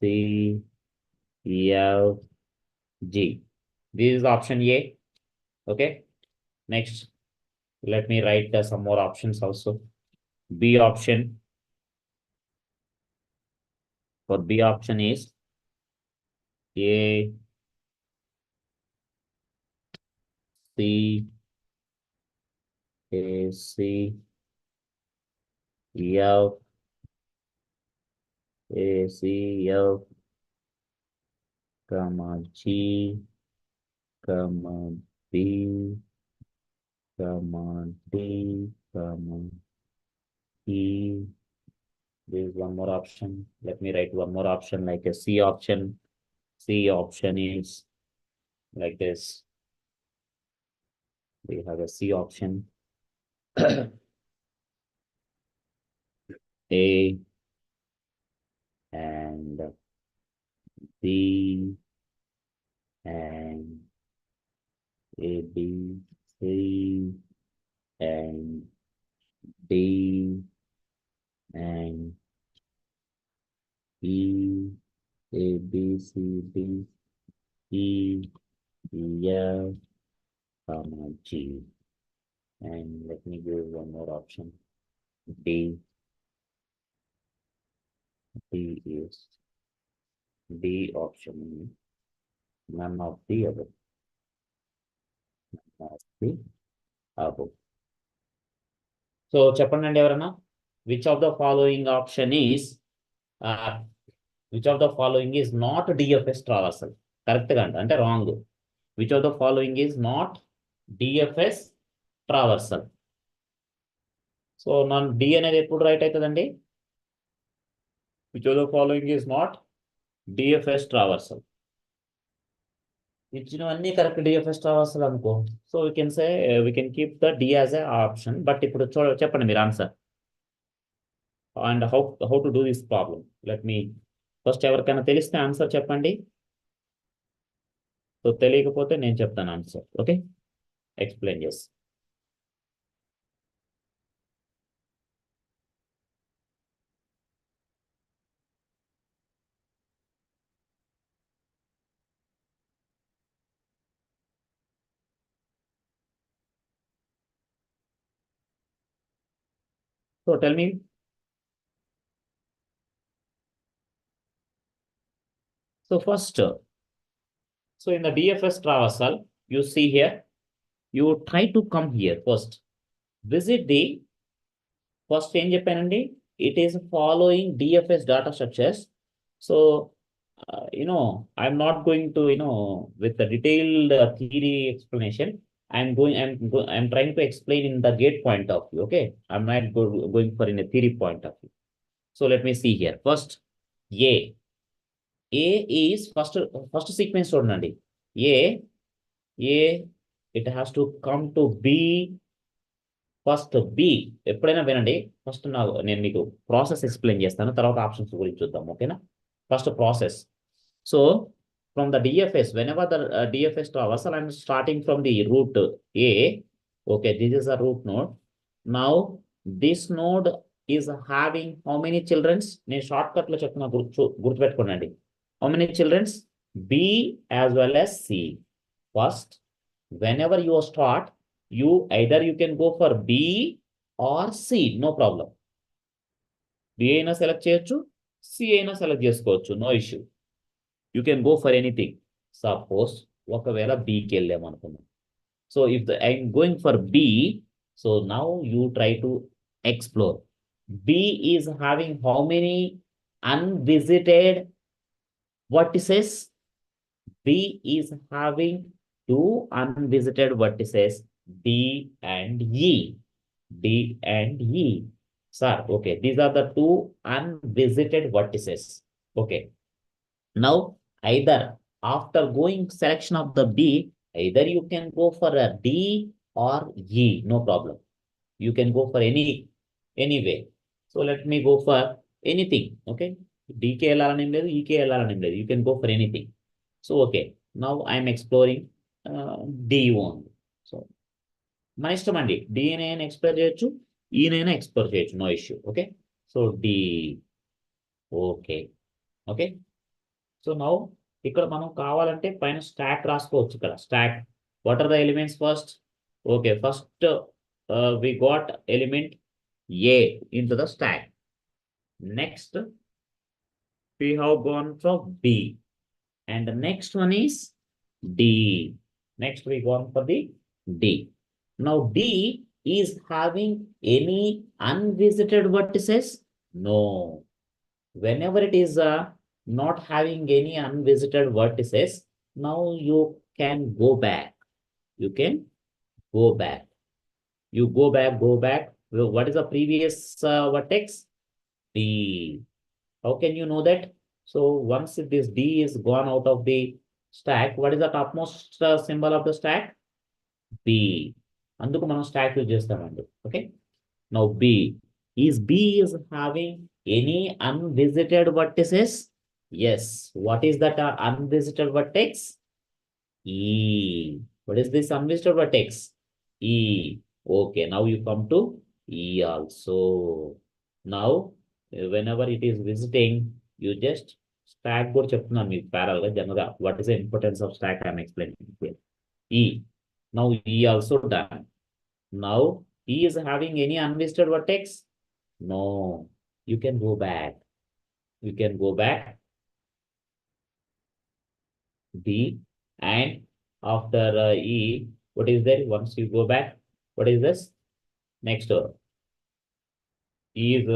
C, F, G. This is option A. Okay. Next, let me write some more options also. B option. For B option is A, C, A, C, F, A, C, F, comma G, comma B, comma D, comma E. There is one more option. Let me write one more option like a C option. C option is like this. We have a C option. A and B and A, B, C and D and E, A, B, C, D, E, F, comma, G. And let me give one more option. D. D is D option. None of the above. None of the above. So చెప్పండి ఎవరన్నా, which of the following option is which of the following is not DFS traversal? Correct గా అంటే wrong. Which of the following is not DFS traversal? So నన్ను D అనేది ఎప్పుడు right అవుతుందండి? Which of the following is not DFS traversal? ఇచ్చినవన్నీ correct DFS traversal అనుకో. So we can say we can keep the D as a option. But ఇప్పుడు చెప్పండి మీరు answer and how to do this problem. Let me first ఎవరికైనా తెలిస్తే answer చెప్పండి. So తెలియకపోతే నేను చెప్తాను ఆన్సర్. ఓకే, ఎక్స్ప్లెయిన్ చేసి. So tell me. So first, so in the DFS traversal, you see here, you try to come here first. Visit the first ఏం చెప్పానండి? It is following DFS data structures. So, I'm not going to, with the detailed theory explanation. I'm trying to explain in the gate point of view. Okay, I'm not going for in a theory point of view. So let me see here. First, A is first sequence చూడండి. A, it has to come to B. First B ఎప్పుడైనా వినండి. First నేను మీకు process explain చేస్తాను, తర్వాత options గురించి చూద్దాం. ఓకేనా? First process. So from the DFS, whenever the DFS traversal, I'm starting from the root A. Okay, this is a root node. Now this node is having how many childrens? నేను short cut లో చెప్తున్నా, గుర్తుపెట్టుకోండి. How many childrens? B as well as C. First, whenever you start, either you can go for B or C, no problem. B అయినా select చేయొచ్చు, C అయినా select చేసుకోవచ్చు, no issue. You can go for anything. Suppose ఒకవేళ Bకి వెళ్ళాం అనుకున్నాం. So if I'm going for B, so now you try to explore. B is having how many unvisited vertices? B is having 2 unvisited vertices, D and E. D and E. Sir, okay, these are the 2 unvisited vertices. Okay. Now, either after going selection of the B, either you can go for a D or E, no problem. You can go for any way. So let me go for anything. Okay. D ke వెళ్ళాలని ఏం లేదు, E ke వెళ్ళాలని ఏం లేదు. You can go for anything. So, okay, now I'm exploring D only. So మన ఇష్టం అండి. D నైనా ఎక్స్ప్లోర్ చేయొచ్చు, ఈ నైనా ఎక్స్ప్లోర్ చేయొచ్చు, no issue. Okay, so D. Okay. Okay, so now ఇక్కడ మనం కావాలంటే పైన స్టాక్ రాసుకోవచ్చు. ఇక్కడ stack, what are the elements first? Okay, first we got element A into the stack. Next we have gone from B, and the next one is D. Next we gone for the D. Now D is having any unvisited vertices? No. Whenever it is not having any unvisited vertices, now you can go back. You can go back. You go back, go back. What is the previous vertex? D. How can you know that? So once this D is gone out of the stack, what is the topmost symbol of the stack? B. అందుకు మనం stock use చేస్తామండి. Okay, now B. B is having any unvisited vertices? Yes. What is that unvisited vertex? E. What is this unvisited vertex? E. Okay, now you come to E also. Now whenever it is visiting, you just stack కూడా చెప్తున్నాను మీకు parallel గా జనరల్గా. What is the importance of stack? I am explaining here. E. Now E also done. Now E is having any unvisited vertex? No. You can go back. You can go back. D. And after E, what is there? Once you go back, what is this? Next E is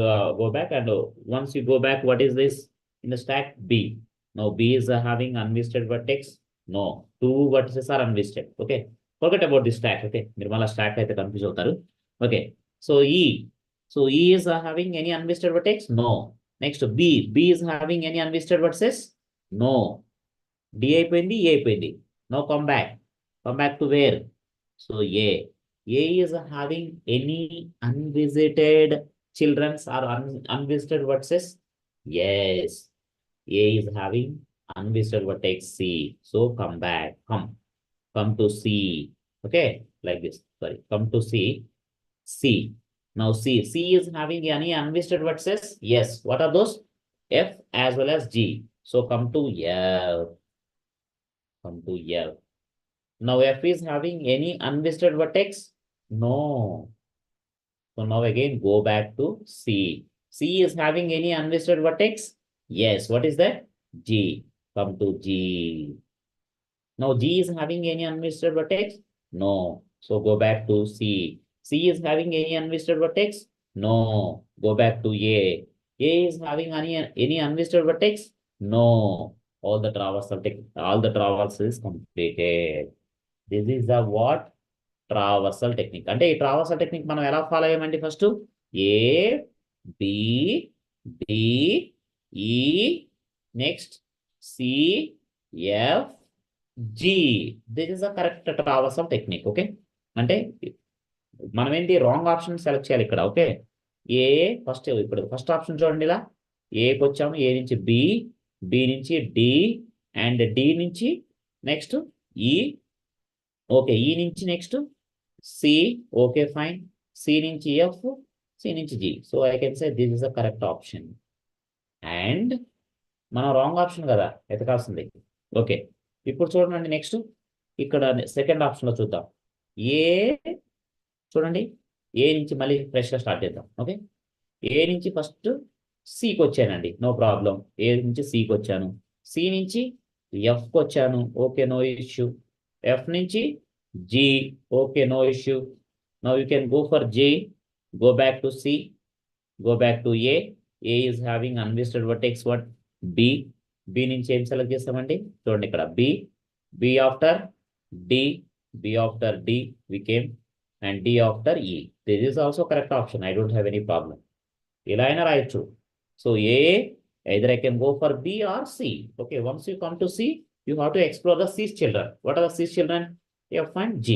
go back, and once you go back, what is this in the stack? B. Now B is having unvisited vertex? No. Two vertices are unvisited. Okay, forget about this stack. Okay, nirmala stack aithe confuse avtaru. Okay, so E. So E is having any unvisited vertex? No. Next B. B is having any unvisited vertices? No. D అయిపోయింది, E అయిపోయింది. Now come back. Come back to where? So A. A is having any unvisited children's or unvisited vertices? Yes. A is having unvisited vertex C. So come back. Come to C. Okay, like this. Sorry. Come to C. C. Now C. C is having any unvisited vertices? Yes. What are those? F as well as G. So come to F. Come to F. Now F is having any unvisited vertex? No. So now again go back to C. C is having any unvisited vertex? Yes. What is that? G. Come to G. Now G is having any unvisited vertex? No. So go back to C. C is having any unvisited vertex? No. Go back to A. A is having any unvisited vertex? No. All the traversal is completed. This is the what? Traversal technique. అంటే ఈ traversal technique మనం ఎలా follow అయ్యామండి? First A, B, D, E, next C, F, G. This is the correct traversal technique. Okay, అంటే మనం ఏంటి wrong option select చేయాలి ఇక్కడ. ఓకే, ఏ ఫస్ట్, ఇప్పుడు ఫస్ట్ ఆప్షన్ చూడండి, ఇలా ఏకి వచ్చాము, ఏ నుంచి బి, బి నుంచి డి, అండ్ డి నుంచి నెక్స్ట్ ఈ. ఓకే, ఈ నుంచి next C. Okay fine. C నుంచి ఎఫ్, సి నుంచి G. So I can say this is the correct option. And మనం రాంగ్ ఆప్షన్ కదా ఎతకాల్సింది. ఓకే, ఇప్పుడు చూడండి నెక్స్ట్ ఇక్కడ సెకండ్ ఆప్షన్లో చూద్దాం. ఏ చూడండి, ఏ నుంచి మళ్ళీ ఫ్రెష్గా స్టార్ట్ చేద్దాం. ఓకే, ఏ నుంచి ఫస్ట్ సికి వచ్చానండి, నో ప్రాబ్లం. ఏ నుంచి సికి వచ్చాను, సి నుంచి ఎఫ్కి వచ్చాను, ఓకే నో ఇష్యూ. ఎఫ్ నుంచి G, okay no issue. Now you can go for J, go back to C, go back to A. A is having unvisited vertex what? B. B నుంచి ఏం select చేస్తామండి? చూడండి ఇక్కడ B, B after D, B after D we came, and D after E. This is also correct option. I don't have any problem. ఇలా అయినా రాయొచ్చు. So A, either I can go for B or C. Okay, once you come to C, you have to explore the C's children. What are the C's children? F and G.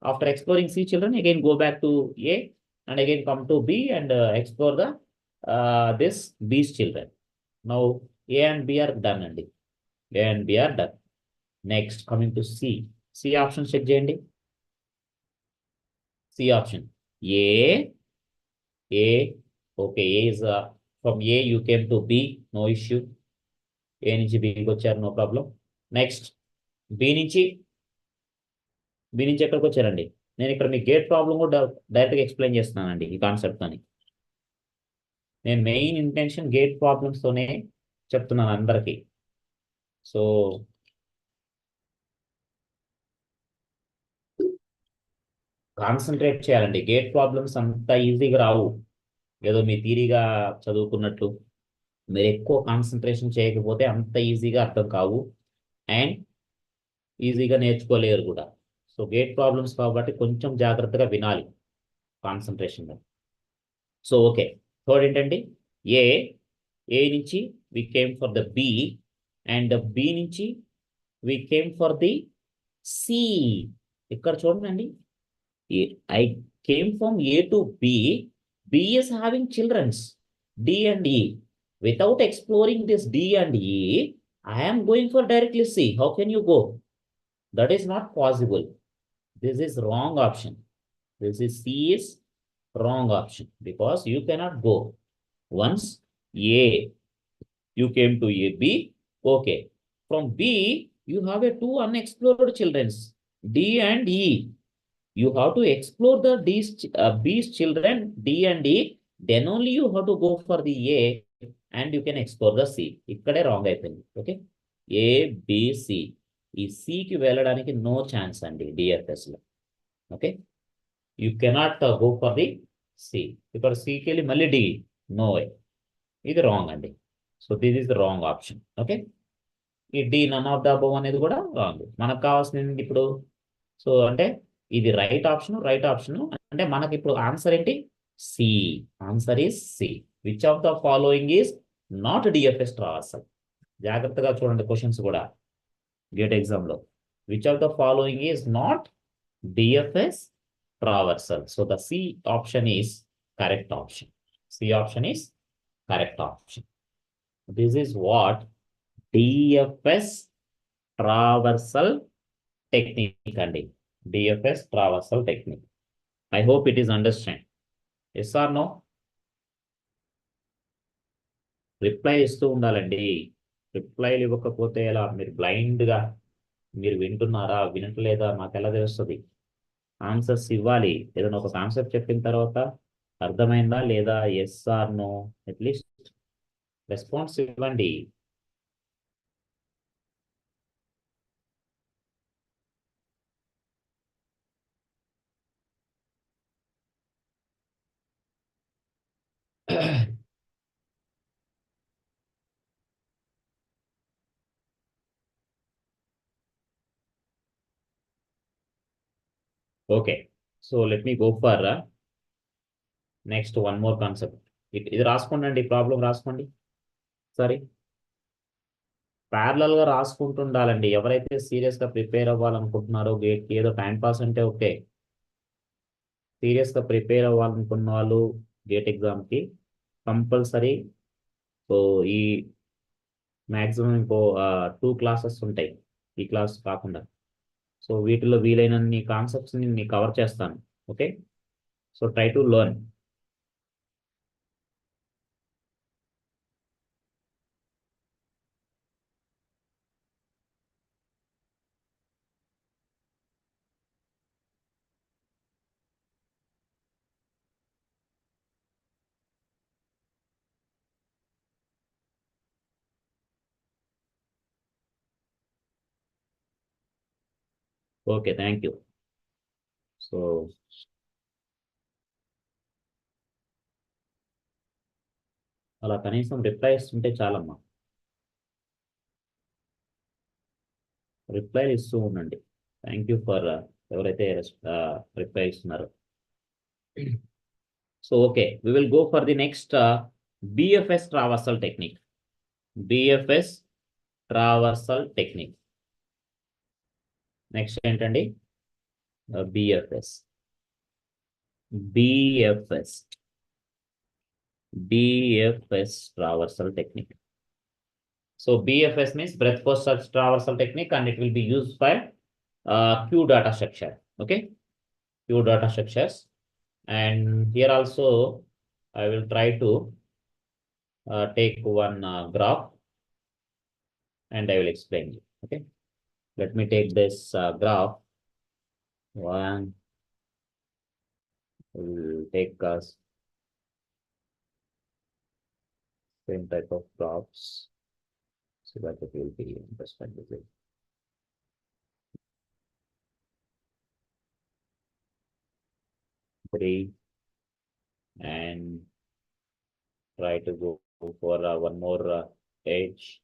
After exploring C children, again go back to A and again come to B and explore the this B's children. Now A and B are done అండి. A and B are done. Next coming to C. C option check చేయండి. C option. A. Okay, A is from A you came to B, no issue. A నుంచి B కి వచ్చారు, no problem. Next, B నుంచి ఎక్కడికి వచ్చారండి? నేను ఇక్కడ మీ gate problem కూడా డైరెక్ట్గా ఎక్స్ప్లెయిన్ చేస్తున్నానండి ఈ కాన్సెప్ట్ అని. నేను మెయిన్ ఇంటెన్షన్ గేట్ ప్రాబ్లమ్స్ తోనే చెప్తున్నాను అందరికీ. సో కాన్సన్ట్రేట్ చేయాలండి. గేట్ ప్రాబ్లమ్స్ అంత ఈజీగా రావు, ఏదో మీ థీరీగా చదువుకున్నట్లు. మీరు ఎక్కువ కాన్సన్ట్రేషన్ చేయకపోతే అంత ఈజీగా అర్థం కావు అండ్ ఈజీగా నేర్చుకోలేరు కూడా. సో గేట్ ప్రాబ్లమ్స్ కాబట్టి కొంచెం జాగ్రత్తగా వినాలి కాన్సన్ట్రేషన్గా. సో ఓకే, థర్డ్ ఏంటండి? ఏ నుంచి we came for the B and B నుంచి we came for the C. ఇక్కడ చూడండి, I came from A to B. B is having childrens D and E. Without exploring this D and E, I am going for directly C. How can you go? That is not possible. This is wrong option. This is C is wrong option because you cannot go. Once A, you came to A, B, okay. From B, you have a two unexplored childrens D and E. You have to explore the B's children D and E, then only you have to go for the A and you can explore the C. ఇక్కడే wrong అయిపోయింది. Okay, ABC ఈ C కి వెళ్ళడానికి no chance అండి DFS లో. Okay, you cannot go for the C. ఇక్కడ Cకి వెళ్ళి మళ్ళీ D, నో వే. ఇది రాంగ్ అండి. So this is the wrong option. Okay, ఈ D none of the above అనేది కూడా రాంగ్. మనకు కావాల్సింది ఇప్పుడు, సో అంటే ఇది రైట్ ఆప్షన్ అంటే మనకి ఇప్పుడు ఆన్సర్ ఏంటి? C. Answer is C. Which of the following is not DFS traversal? జాగ్రత్తగా చూడండి క్వశ్చన్స్ కూడా గేట్ ఎగ్జామ్ లో. Which of the following is not DFS traversal? So the C option is correct option. C option is correct option. This is what DFS traversal technique అండి. DFS traversal technique. I hope it is understand. Yes or no? Reply ఇస్తూ ఉండాలండి. రిప్లైలు ఇవ్వకపోతే ఎలా? మీరు బ్లైండ్గా మీరు వింటున్నారా వినట్లేదా మాకు ఎలా తెలుస్తుంది? ఆన్సర్స్ ఇవ్వాలి. ఏదైనా ఒక కాన్సెప్ట్ చెప్పిన తర్వాత అర్థమైందా లేదా, yes or no, at least response ఇవ్వండి. Okay, so let me go for next one more concept. ఇది రాసుకోండి, ప్రాబ్లం రాసుకోండి. సారీ, ప్యారలల్ గా రాసుకుంటుండాలండి. ఎవరైతే సీరియస్ గా ప్రిపేర్ అవ్వాలనుకుంటున్నారో గేట్కి, ఏదో టైం పాస్ అంటే ఓకే, సీరియస్ గా ప్రిపేర్ అవ్వాలనుకున్న వాళ్ళు గేట్ ఎగ్జామ్కి కంపల్సరీ. సో ఈ మ్యాక్సిమం ఇంకో 2 క్లాసెస్ ఉంటాయి ఈ క్లాస్ కాకుండా. సో వీటిలో వీలైనన్ని కాన్సెప్ట్స్ ని కవర్ చేస్తాను. Okay, so try to learn. Okay, thank you. So అలా కనీసం రిప్లై ఇస్తుంటే చాలమ్మా. రిప్లై ఇస్తూ ఉండండి. థ్యాంక్ యూ ఫర్ ఎవరైతే రిప్లై ఇస్తున్నారో. So okay, we will go for the next BFS traversal technique. BFS traversal technique. Next ఏంటండి? BFS traversal technique. So BFS means breadth first search traversal technique and it will be used for Q data structure. Okay, few data structures. And here also, I will try to take one graph and I will explain you. Okay. Let me take this graph. One, we'll take same type of graphs so that it will be understandable. Three, and try to go for one more edge.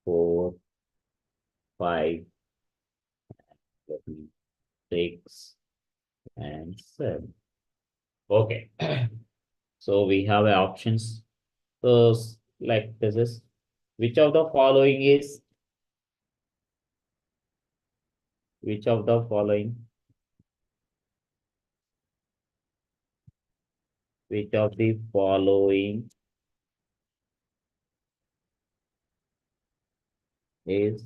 Four, five, six, and seven. Okay. So we have options. So like this is, which of the following is, which of the following, which of the following is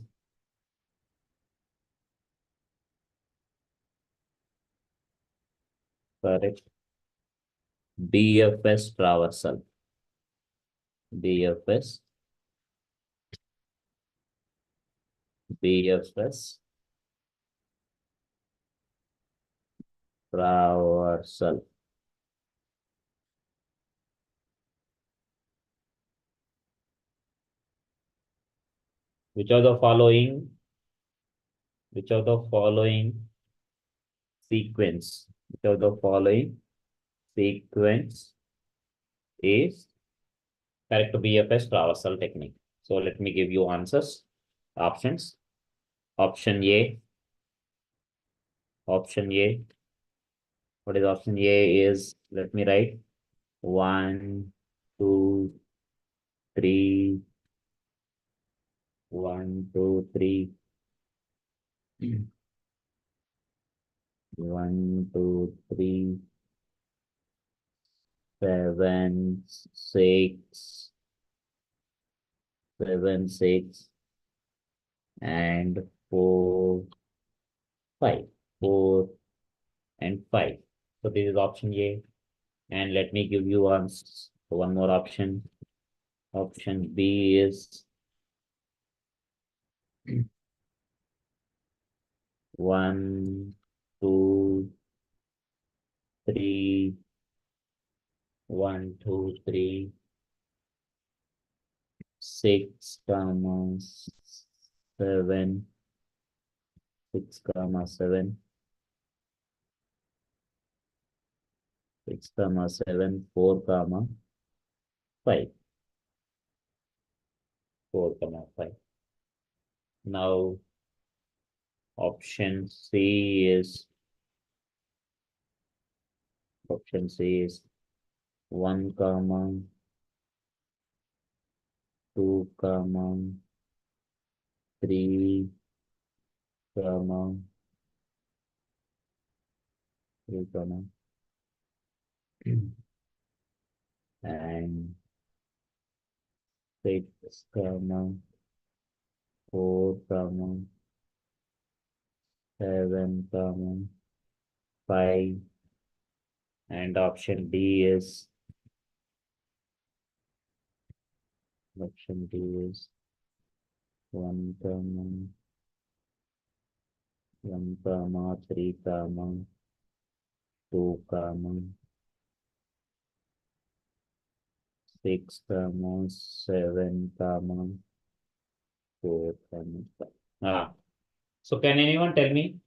correct? DFS traversal. DFS. DFS traversal. Which of the following, which of the following sequence, which of the following sequence is correct BFS traversal technique? So let me give you answers, options. Option A, option A. What is option A is, let me write 1, 2, 3, 1, 2, 3. 1, 2, 3, 7, 6, 7, 6, and 4, 5. 4 and 5. So this is option A. And let me give you one more option. Option B is 1, 2, 3, 1, 2, 3, 6, 7, 6, 7, 6, 7, 4, 5. 4, 5. Now, option C is 1, 2, 3, 3, and 6, 4, 7, 5. And option D is 1, 1, 3, 2, 6, 7, 4, 5. So can anyone tell me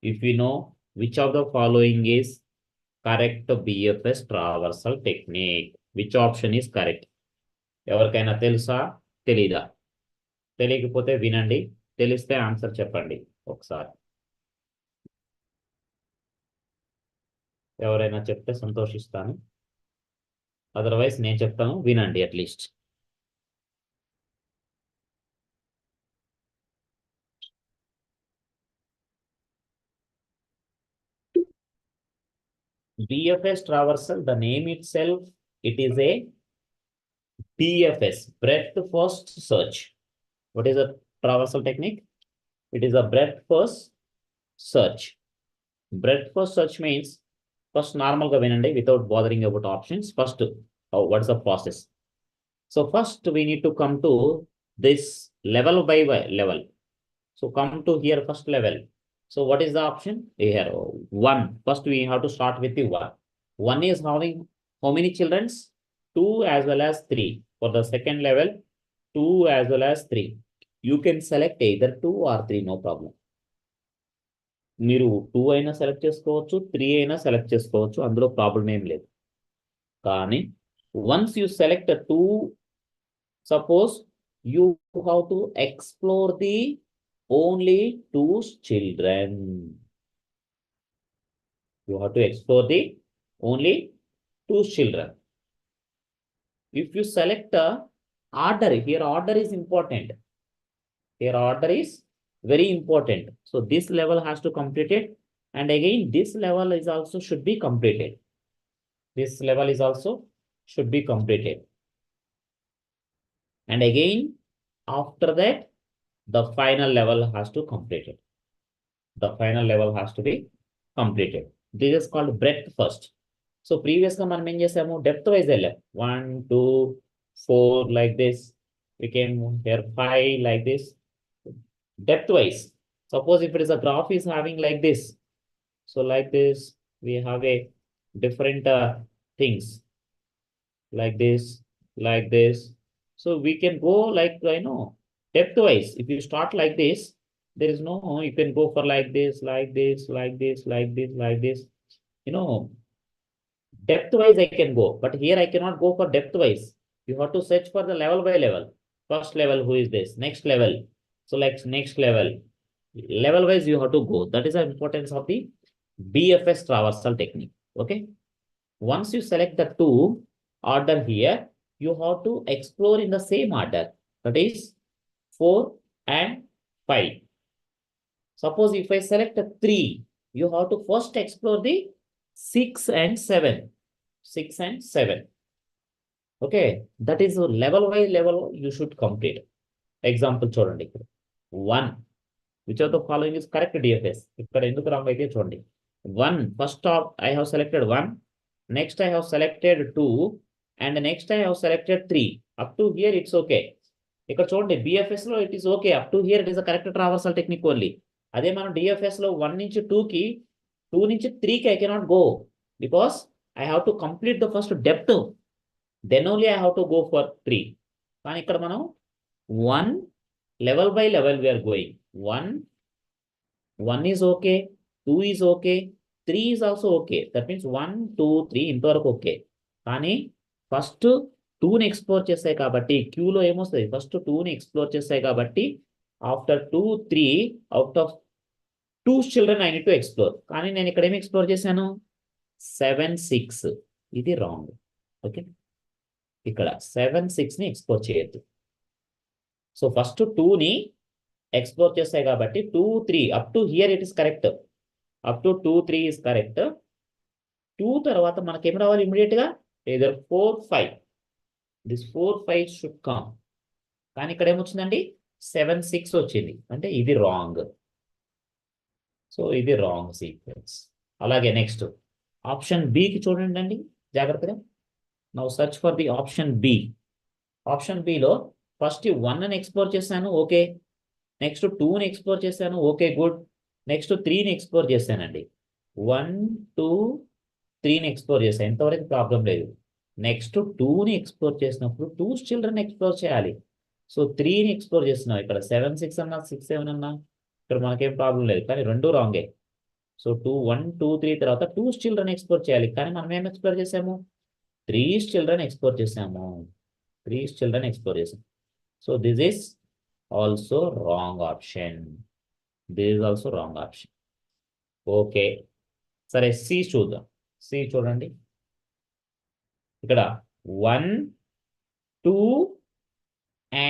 if you know which of the following is correct BFS traversal technique? Which option is correct? ఎవరికైనా తెలుసా తెలీదా? తెలియకపోతే వినండి, తెలిస్తే answer చెప్పండి ఒకసారి. ఎవరైనా చెప్తే సంతోషిస్తాను, అదర్వైజ్ నేను చెప్తాను, వినండి at least. BFS traversal, the name itself, it is a BFS, breadth first search. What is a traversal technique? It is a breadth first search. Breadth first search means first normal ga vinandi without bothering about options. First, what is the process? So first we need to come to this level by level. So come to here first level. So what is the option? Here, one. First we have to start with the one. One is having how many children? Two as well as three. For the second level, two as well as three. You can select either two or three, no problem. మీరు two అయినా select చేసుకోవచ్చు, three అయినా select చేసుకోవచ్చు, అందులో problem ఏం లేదు. కానీ once you select two, suppose you have to explore the only two children. You have to explore the only two children. If you select order, here order is important. Here order is very important. So this level has to complete it. And again, this level is also should be completed. This level is also should be completed. And again, after that, the final level has to complete it. The final level has to be completed. This is called breadth first. So previous గా మనం ఏం చేసాము, depth wise వెళ్ళాం. 1, 2, 4 like this. We came here 5 like this. Depth wise, suppose if it is a graph is having like this, so like this we have a different things like this, like this. So we can go like, depth wise. If you start like this, there is no, you can go for like this, like this, like this, like this, like this. Depth wise I can go, but here I cannot go for depth wise. You have to search for the level by level. First level, who is this? Next level. So like next level. Level wise you have to go. That is the importance of the BFS traversal technique. Okay. Once you select the two order here, you have to explore in the same order. That is 4 and 5. Suppose if I select a 3, you have to first explore the 6 and 7. 6 and 7. Okay, that is level by level you should complete. Example చూడండి ఇక్కడ 1. Which of the following is correct DFS? ఇక్కడ ఎందుకు wrong అయితే చూడండి. 1, first of I have selected 1, next I have selected 2, and next I have selected 3. Up to here it's okay. ఇక్కడ చూడండి BFS లో it is okay. Up to here it is a correct traversal technique only. అదే మనం DFS లో 1 నుంచి 2 కి, 2 నుంచి 3 కి I cannot go because I have to complete the first depth. Then only I have to go for 3. కానీ ఇక్కడ మనం 1 level by level we are going. 1 is okay, 2 is okay, 3 is also okay. That means 1, 2, 3 ఇంతవరకు okay. కానీ first 2ని explore చేస్తాయి కాబట్టి క్యూలో ఏమొస్తుంది, ఫస్ట్ 2ని ఎక్స్ప్లోర్ చేస్తాయి కాబట్టి after 2, 3 out of 2 children I need to explore. కానీ నేను ఇక్కడ ఏమి ఎక్స్ప్లోర్ చేశాను, 7, 6. ఇది రాంగ్. ఓకే, ఇక్కడ 7, 6ని ఎక్స్ప్లోర్ చేయొద్దు. సో ఫస్ట్ 2ని ఎక్స్ప్లోర్ చేస్తాయి కాబట్టి 2, 3 up to hear it is correct. Up to 2, 3 is correct. 2 తర్వాత మనకి ఏం రావాలి ఇమీడియట్ గా, either 4, 5. This 4, 5 should come. కానీ ఇక్కడ ఏమొచ్చిందండి, 7, 6 వచ్చింది. అంటే ఇది రాంగ్. సో ఇది రాంగ్ సీక్వెన్స్. అలాగే నెక్స్ట్ ఆప్షన్ బికి చూడండి అండి జాగ్రత్తగా. Now search for the option B. Option బిలో ఫస్ట్ 1ని ఎక్స్ప్లోర్ చేశాను, ఓకే. నెక్స్ట్ 2ని ఎక్స్ప్లోర్ చేశాను, ఓకే గుడ్. నెక్స్ట్ 3ని ఎక్స్ప్లోర్ చేశానండి. 1, 2, 3ని ఎక్స్ప్లోర్ చేశాను, ఎంతవరకు ప్రాబ్లం లేదు. నెక్స్ట్ 2ని ఎక్స్ప్లోర్ చేసినప్పుడు 2 చిల్డ్రన్ ఎక్స్ప్లోర్ చేయాలి. సో 3ని ఎక్స్ప్లోర్ చేస్తున్నాం. ఇక్కడ 7, 6 అన్నా, 6, 7 అన్నా ఇక్కడ మనకేం ప్రాబ్లం లేదు. కానీ రెండు రాంగే. సో 1, 2, 3 తర్వాత 2 చిల్డ్రన్ ఎక్స్ప్లోర్ చేయాలి. కానీ మనం ఏం ఎక్స్ప్లోర్ చేసాము, 3 చిల్డ్రన్ ఎక్స్ప్లోర్ చేసాము. 3 చిల్డ్రన్ ఎక్స్ప్లోర్ చేసాము. So this is also wrong option. This is also wrong option. Okay, సరే సి చూద్దాం. సి చూడండి ఇక్కడ 1, 2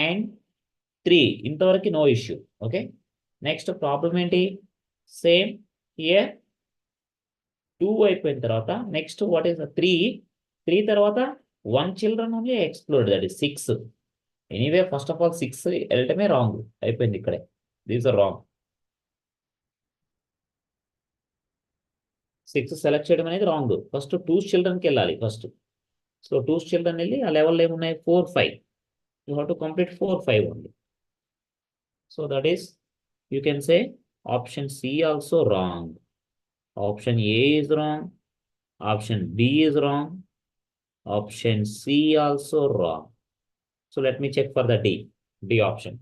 and 3 ఇంతవరకు no issue. Okay, next problem ఏంటి, సేమ్ హియర్ 2 అయిపోయిన తర్వాత నెక్స్ట్ వాట్ ఈస్ 3 తర్వాత 1 children only explored, that is 6. Anyway first of all 6 వెళ్ళటమే రాంగ్ అయిపోయింది ఇక్కడే. These are wrong. 6 సెలెక్ట్ చేయడం అనేది రాంగ్. ఫస్ట్ 2 చిల్డ్రన్కి వెళ్ళాలి ఫస్ట్. సో 2 చిల్డ్రన్ వెళ్ళి ఆ లెవెల్లో ఏమున్నాయి 4, 5. You have to complete 4, 5 only. So that is you can say option C also wrong. Option A is wrong. Option B is wrong. Option C also wrong. So let me check for the D option.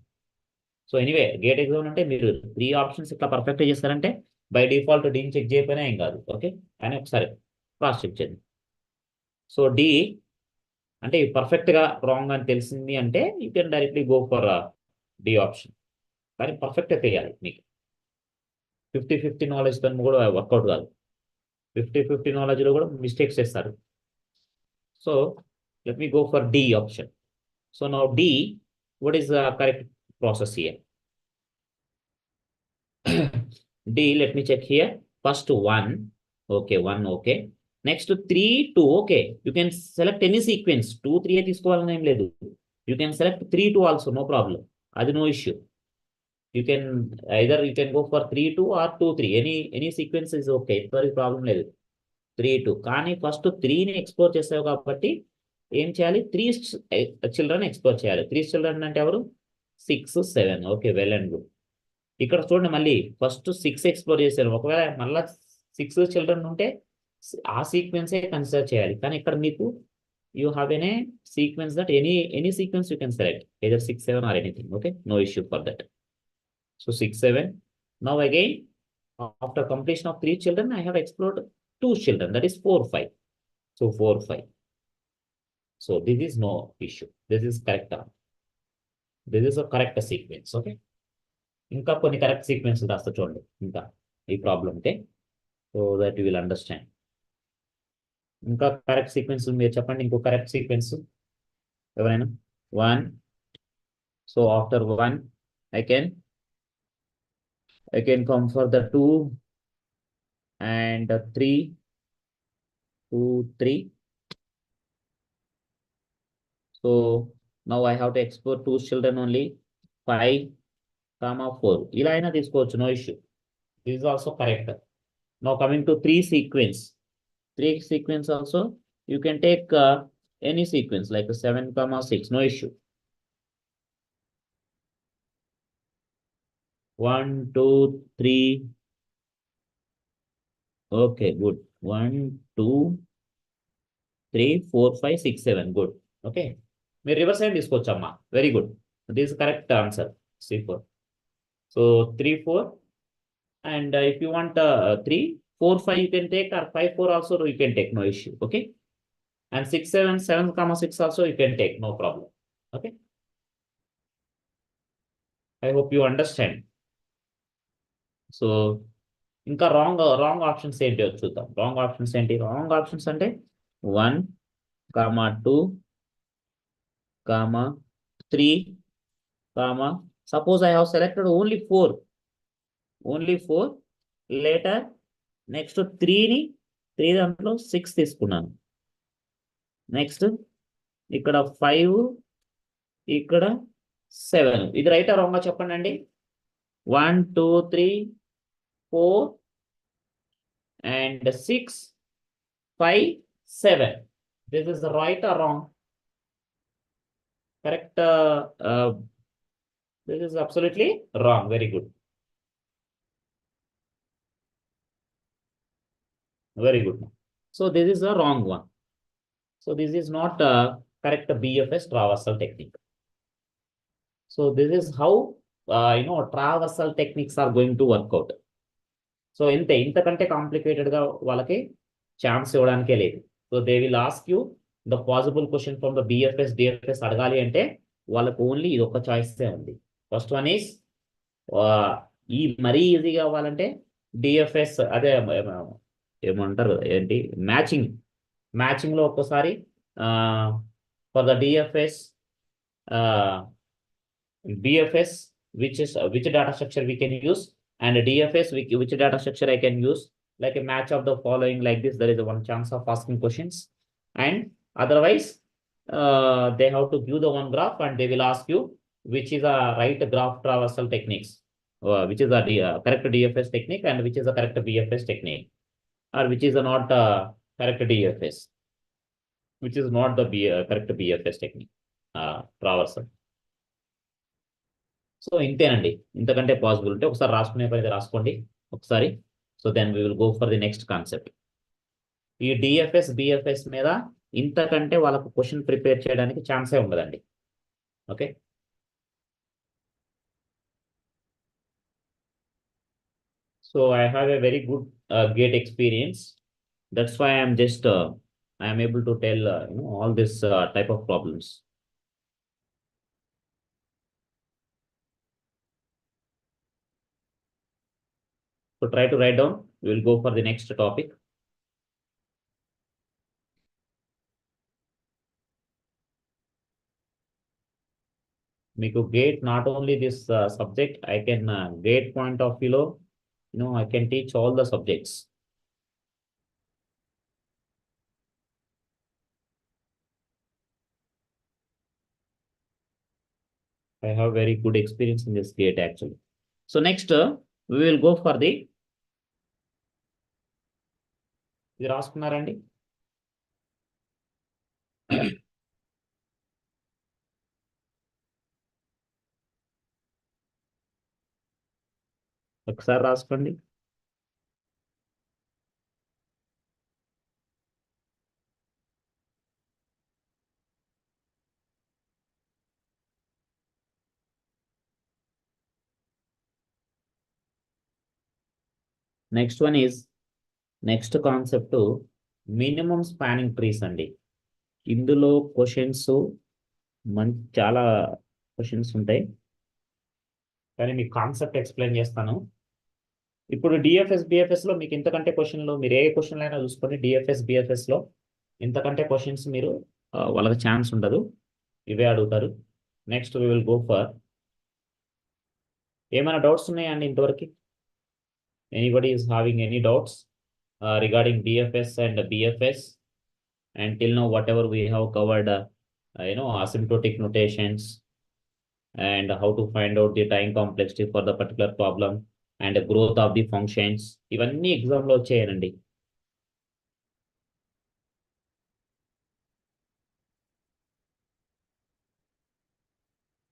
So anyway, gate exam అంటే మీరు 3 options ఇట్లా perfect చేస్తారంటే by default డీని check చేయకపోయినా ఏం కాదు. Okay, కానీ ఒకసారి cross check చేయండి. సో డి అంటే పర్ఫెక్ట్గా రాంగ్ అని తెలిసింది అంటే you can directly go for D option. కానీ పర్ఫెక్ట్గా చేయాలి. మీకు 50-50 నాలెడ్జ్తో కూడా వర్కౌట్ కాదు. 50-50 నాలెడ్జ్లో కూడా మిస్టేక్స్ చేస్తారు. So let me go for D option. So now D, what is the correct process here? D, let me check here. First 1, okay, 1, okay. Next 3, 2, okay. You can select any sequence. 2, 3 తీసుకోవాలని ఏం లేదు. You can select 3, 2 also, no problem. అది no issue. You can either you can go for 3, 2 or 2, 3. Any sequence is okay. ఇంతవరకు problem లేదు. 3, 2. కానీ first 3ని explore చేసావు కాబట్టి ఏం చేయాలి, 3 చిల్డ్రన్ ఎక్స్ప్లోర్ చేయాలి. 3 చిల్డ్రన్ అంటే ఎవరు, 6, 7. Okay, well and good. ఇక్కడ చూడండి మళ్ళీ ఫస్ట్ 6 ఎక్స్ప్లోర్ చేశారు. ఒకవేళ మళ్ళీ 6 చిల్డ్రన్ ఉంటే ఆ సీక్వెన్సే కన్సిడర్ చేయాలి. కానీ ఇక్కడ మీకు you have an A sequence that any sequence you can select either 6, 7 or anything. Okay, no issue for that. So 6, 7. Now again, after completion of 3 children, I have explored 2 children, that is 4, 5. So 4, 5. So this is no issue. This is correct. This is a correct sequence. Okay. ఇంకా కొన్ని correct sequence రాస్తా చూడండి ఇంకా ఈ ప్రాబ్లంకి, so that you will understand. ఇంకా correct sequence మీరు చెప్పండి. ఇంకో కరెక్ట్ సీక్వెన్స్ ఎవరైనా. 1. So after 1 I can come for the 2 and 3, 2, 3. So now I have to explore 2 children only, 5, 4. ఇలా అయినా తీసుకోవచ్చు, no issue. This is also correct. Now coming to 3 sequence. 3 sequence also you can take any sequence like 7, 6, no issue. 1, 2, 3. Okay, good. 1, 2, 3, 4, 5, 6, 7. Good. Okay. మీరు reverse hand తీసుకోవచ్చు అమ్మా. Very good. This correct answer, C4. So 3, 4. And if you want 3, 4, 5 you can take, or 5, 4 also you can take, no issue. Okay. And 6, 7, 7, 6 also you can take, no problem. Okay. I hope you understand. So ఇంకా wrong options ఏంటి చూద్దాం. Wrong options ఏంటి? Wrong options అంటే 1, 2, 3, suppose I have selected only 4. Later next 3 దాంట్లో 6 తీసుకున్నాను. Next ఇక్కడ 5, ఇక్కడ 7. ఇది రైటా రాంగా చెప్పండి అండి. 1, 2, 3, 4 and 6, 5, 7. This is right or wrong? Correct. This is absolutely wrong. Very good. Very good. So this is a wrong one. So this is not correct BFS traversal technique. So this is how traversal techniques are going to work out. So ఇంతకంటే కాంప్లికేటెడ్గా వాళ్ళకి chance ఇవ్వడానికే లేదు. So they will ask you the possible question from the BFS DFS అడగాలి అంటే వాళ్ళకు only ఇది ఒక చాయిసే ఉంది. First one is ఈ మరీ ఈజీగా అవ్వాలంటే DFS, అదే ఏమంటారు ఏంటి, మ్యాచింగ్లో ఒక్కోసారి for the BFS which data structure we can use, and DFS which data structure I can use, like a match of the following like this, there is one chance of asking questions. And otherwise, they have to give the one graph and they will ask you which is a right graph traversal techniques, which is a correct DFS technique and which is a correct BFS technique, or which is a not correct DFS, which is not the correct BFS technique, traversal. So ఇంతేనండి, ఇంతకంటే possible ఉంటే ఒకసారి రాసుకునే పని రాసుకోండి ఒకసారి. So then we will go for the next concept. ఈ DFS BFS మీద ఇంతకంటే వాళ్ళకు క్వశ్చన్ ప్రిపేర్ చేయడానికి ఛాన్సే ఉండదండి. Okay, so I have a very good GATE experience. That's why I'm just I'm able to tell all this type of problems. So try to write down. We will go for the next topic. మీకు gate not only this subject, I can gate point of వ్యూలో I can teach all the subjects. I have very good experience in this gate actually. So next, we will go for the, ఇది రాసుకున్నారండి? ఒకసారి రాసుకోండి. Next one is, next concept minimum spanning trees అండి. ఇందులో questions చాలా questions ఉంటాయి, కానీ మీకు concept explain చేస్తాను. ఇప్పుడు డిఎఫ్ఎస్ బిఎఫ్ఎస్లో మీకు ఇంతకంటే క్వశ్చన్లు, మీరు ఏ క్వశ్చన్లు అయినా చూసుకోండి, డిఎఫ్ఎస్ బిఎఫ్ఎస్లో ఇంతకంటే క్వశ్చన్స్ మీరు వాళ్ళకి ఛాన్స్ ఉండదు, ఇవే అడుగుతారు. Next we will go for, ఏమైనా డౌట్స్ ఉన్నాయండి ఇంతవరకు? Anybody is having any doubts regarding DFS and BFS? And till now whatever we have covered, asymptotic notations and how to find out the time complexity for the particular problem and the growth of the functions, ఇవన్నీ exam లో వచ్చాయనండి.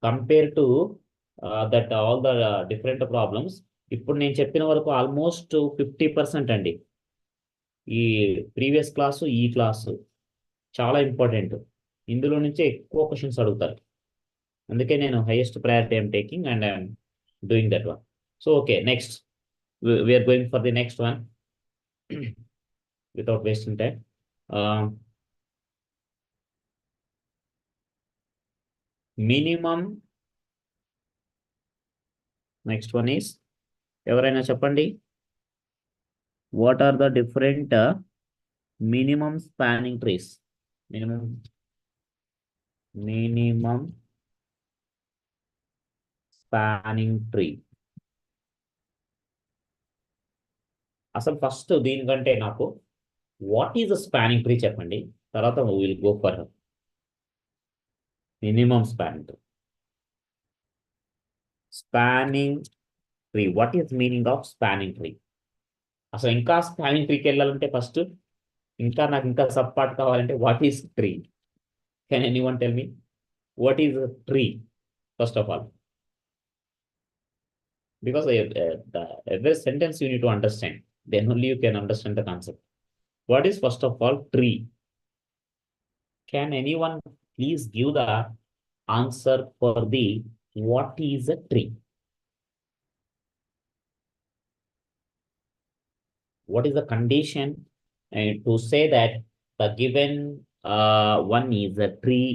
Compare to that all the different problems, ఇప్పుడు నేను చెప్పిన వరకు almost 50% అండి. ఈ previous class, ఈ క్లాసు చాలా ఇంపార్టెంట్. ఇందులో నుంచే ఎక్కువ క్వశ్చన్స్ అడుగుతారు, అందుకే నేను highest priority I'm taking and I'm doing that one. So okay, next we're going for the next one without wasting time. Minimum, next one is, ఎవరైనా చెప్పండి, what are the different minimum spanning trees? Minimum spanning tree. అసలు first దీనికంటే నాకు what is the spanning tree చెప్పండి, తర్వాత will go for minimum spanning tree. Spanning tree, what is meaning of spanning tree? అసలు ఇంకా spanning ట్రీకి వెళ్ళాలంటే first నాకు ఇంకా సబ్ పార్ట్ కావాలంటే what is tree? Can anyone tell me what is tree first of all? Because every sentence you need to understand, then only you can understand the concept. What is first of all tree? Can anyone please give the answer for the what is a tree? What is the condition to say that the given one is a tree?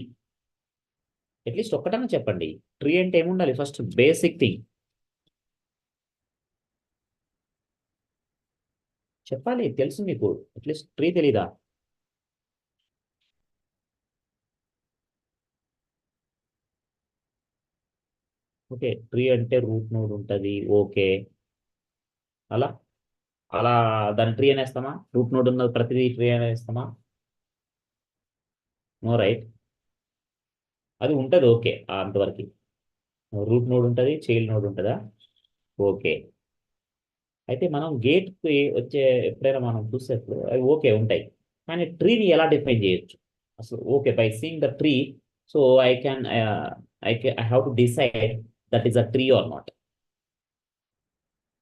At least ఒకటన్నా చెప్పండి. Tree అంటే ఏముండాలి? First basic thing చెప్పాలి, తెలుసు మీకు. At least tree తెలీదా? Okay, tree అంటే root node ఉంటుంది, ఓకే, అలా అలా దాని ట్రీ అనేస్తామా? రూట్ నోడ్ ఉన్నది ప్రతిదీ ట్రీ అనేస్తామా? No right. అది ఉంటుంది ఓకే అంతవరకు. రూట్ నోడ్ ఉంటుంది, చైల్డ్ నోడ్ ఉంటుందా? ఓకే. అయితే మనం గేట్కి వచ్చే ఎప్పుడైనా మనం చూసేప్పుడు అవి ఓకే ఉంటాయి, కానీ ట్రీని ఎలా డిఫైన్ చేయొచ్చు అసలు? Okay, by seeing the tree, so I can I have to decide that is a tree or not.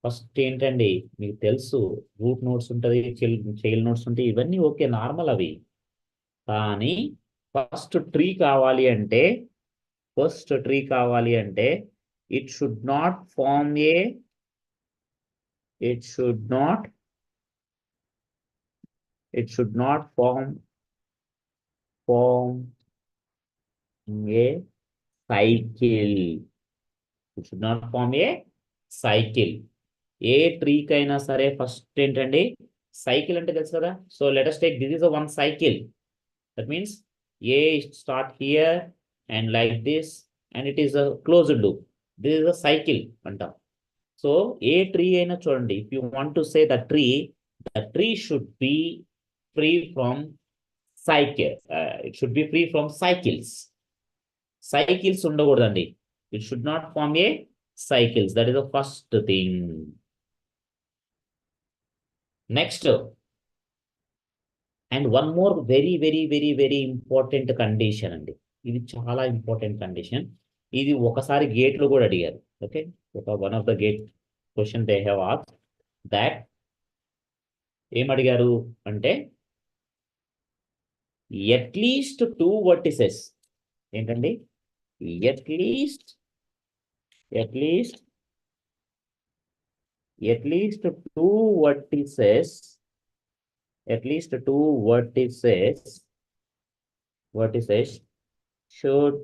First ఏంటండి, మీకు తెలుసు రూట్ నోట్స్ ఉంటుంది, చైల్డ్ నోట్స్ ఉంటాయి, ఇవన్నీ ఓకే నార్మల్ అవి. కానీ ఫస్ట్ ట్రీ కావాలి అంటే it should not form a it should not it should not form a cycle. It should not form a cycle. ఏ ట్రీకైనా సరే ఫస్ట్ ఏంటండి, సైకిల్ అంటే తెలుసు కదా. So let us take this is a one cycle. That means a start here and like this, and it is a closed loop. This is a cycle అంటాం. So a tree అయినా చూడండి, if you want to say the tree should be free from cycle. It should be free from cycles ఉండకూడదండి. It should not form a cycles. That is the first thing. Next, and one more very very very very important condition అండి. ఇది చాలా important condition. ఇది ఒకసారి గేట్లో కూడా అడిగారు. Okay, one of the gate question they have asked that. ఏం అడిగారు అంటే అట్లీస్ట్ 2 వర్టిసెస్. ఏంటండి? At least 2 vertices, should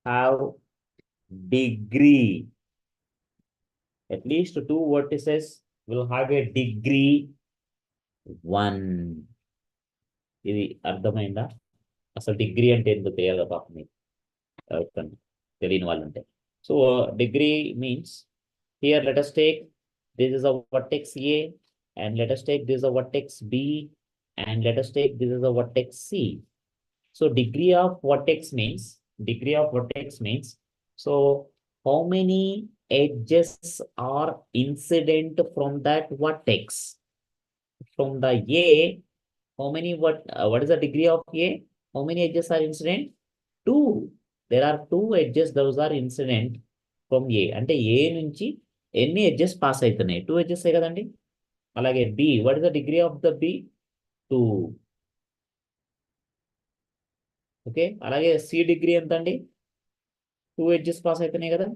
have degree. At least 2 vertices will have a degree 1. ఇది అర్థమైందా? అసలు డిగ్రీ అంటే ఎందుకు తెలియాలి పాపం మీకు, తెలియని వాళ్ళు ఉంటే. So degree means, here let us take this is a vertex A, and let us take this is a vertex B, and let us take this is a vertex C. So degree of vertex means, so how many edges are incident from that vertex? From the A, how many, what is the degree of A? How many edges are incident? 2. There are 2 edges, those are incident from A. అంటే A నుంచి ఎన్ని edges pass అవుతున్నాయి? 2 edges కదండి. అలాగే B, what is the degree of the B? 2. Okay, అలాగే C degree ఎంత అండి? 2 edges pass అవుతున్నాయి కదా.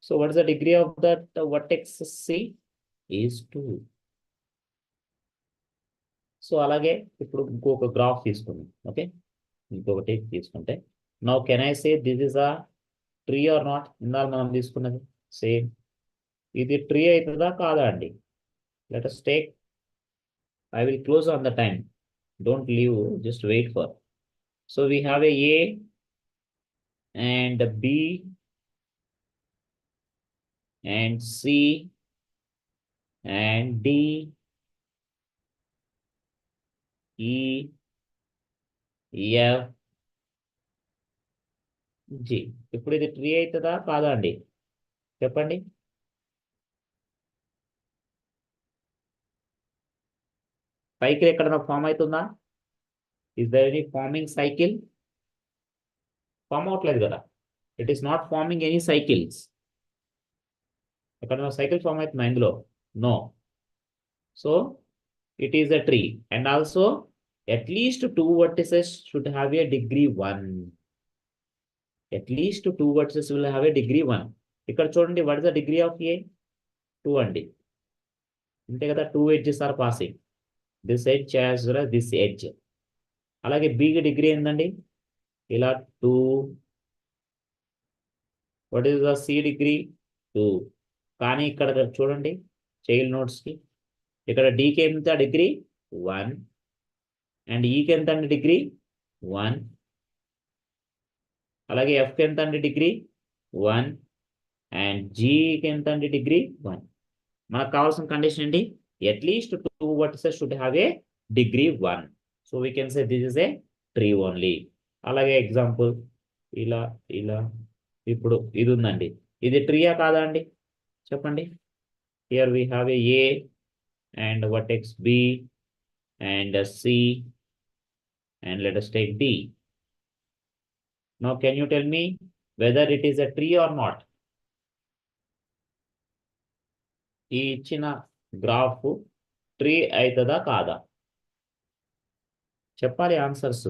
So what is the degree of that vertex C? is 2. So అలాగే ఇప్పుడు ఇంకొక గ్రాఫ్ తీసుకుందాం. ఓకే, ఇంకొకటి తీసుకుంటే, now can I say this is a tree or not? ఇందాక మనం తీసుకున్నది సేమ్. ఇది ట్రీ అవుతుందా కాదా అండి? Let us take, I will close on the time, don't leave, just wait for. So we have a and B and C and D, E, F, G. ఇప్పుడు ఇది tree అవుతుందా కాదా అండి? చెప్పండి. సైకిల్ ఎక్కడన్నా ఫామ్ అవుతుందా? Is there any forming cycle? Form అవట్లేదు కదా. It is not forming any cycles. ఎక్కడన్నా సైకిల్ ఫామ్ అవుతుందా ఇందులో? No. So it is a tree, and also at least 2 vertices should have a degree 1. At least 2 vertices will have a degree 1. ఇక్కడ చూడండి, what is the degree of A? 2 అండి. అంతే కదా, 2 edges are passing this edge as well as this edge. అలాగే B కి degree ఏందండి? ఇలా 2. what is the C degree? 2. కానీ ఇక్కడ చూడండి చైల్డ్ నోట్స్ కి, ఇక్కడ D కి ఎంత డిగ్రీ? 1. అండ్ E కి ఎంత అండి డిగ్రీ? 1. అలాగే F కి ఎంత అండి డిగ్రీ? 1. అండ్ G కి ఎంత అండి డిగ్రీ? 1. మనకు కావాల్సిన కండిషన్ ఏంటి? At least 2 vertices should have a degree 1. So we can say this is a tree only. అలాగే ఎగ్జాంపుల్ ఇలా ఇలా ఇప్పుడు ఇది ఉందండి, ఇది ట్రీయా కాదా అండి? చెప్పండి. Here we have a and vertex B and a C and let us take D. Now can you tell me whether it is a tree or not? ఈ ఇచ్చిన గ్రాఫ్ ట్రీ అవుతుందా కాదా? చెప్పాలి ఆన్సర్స్.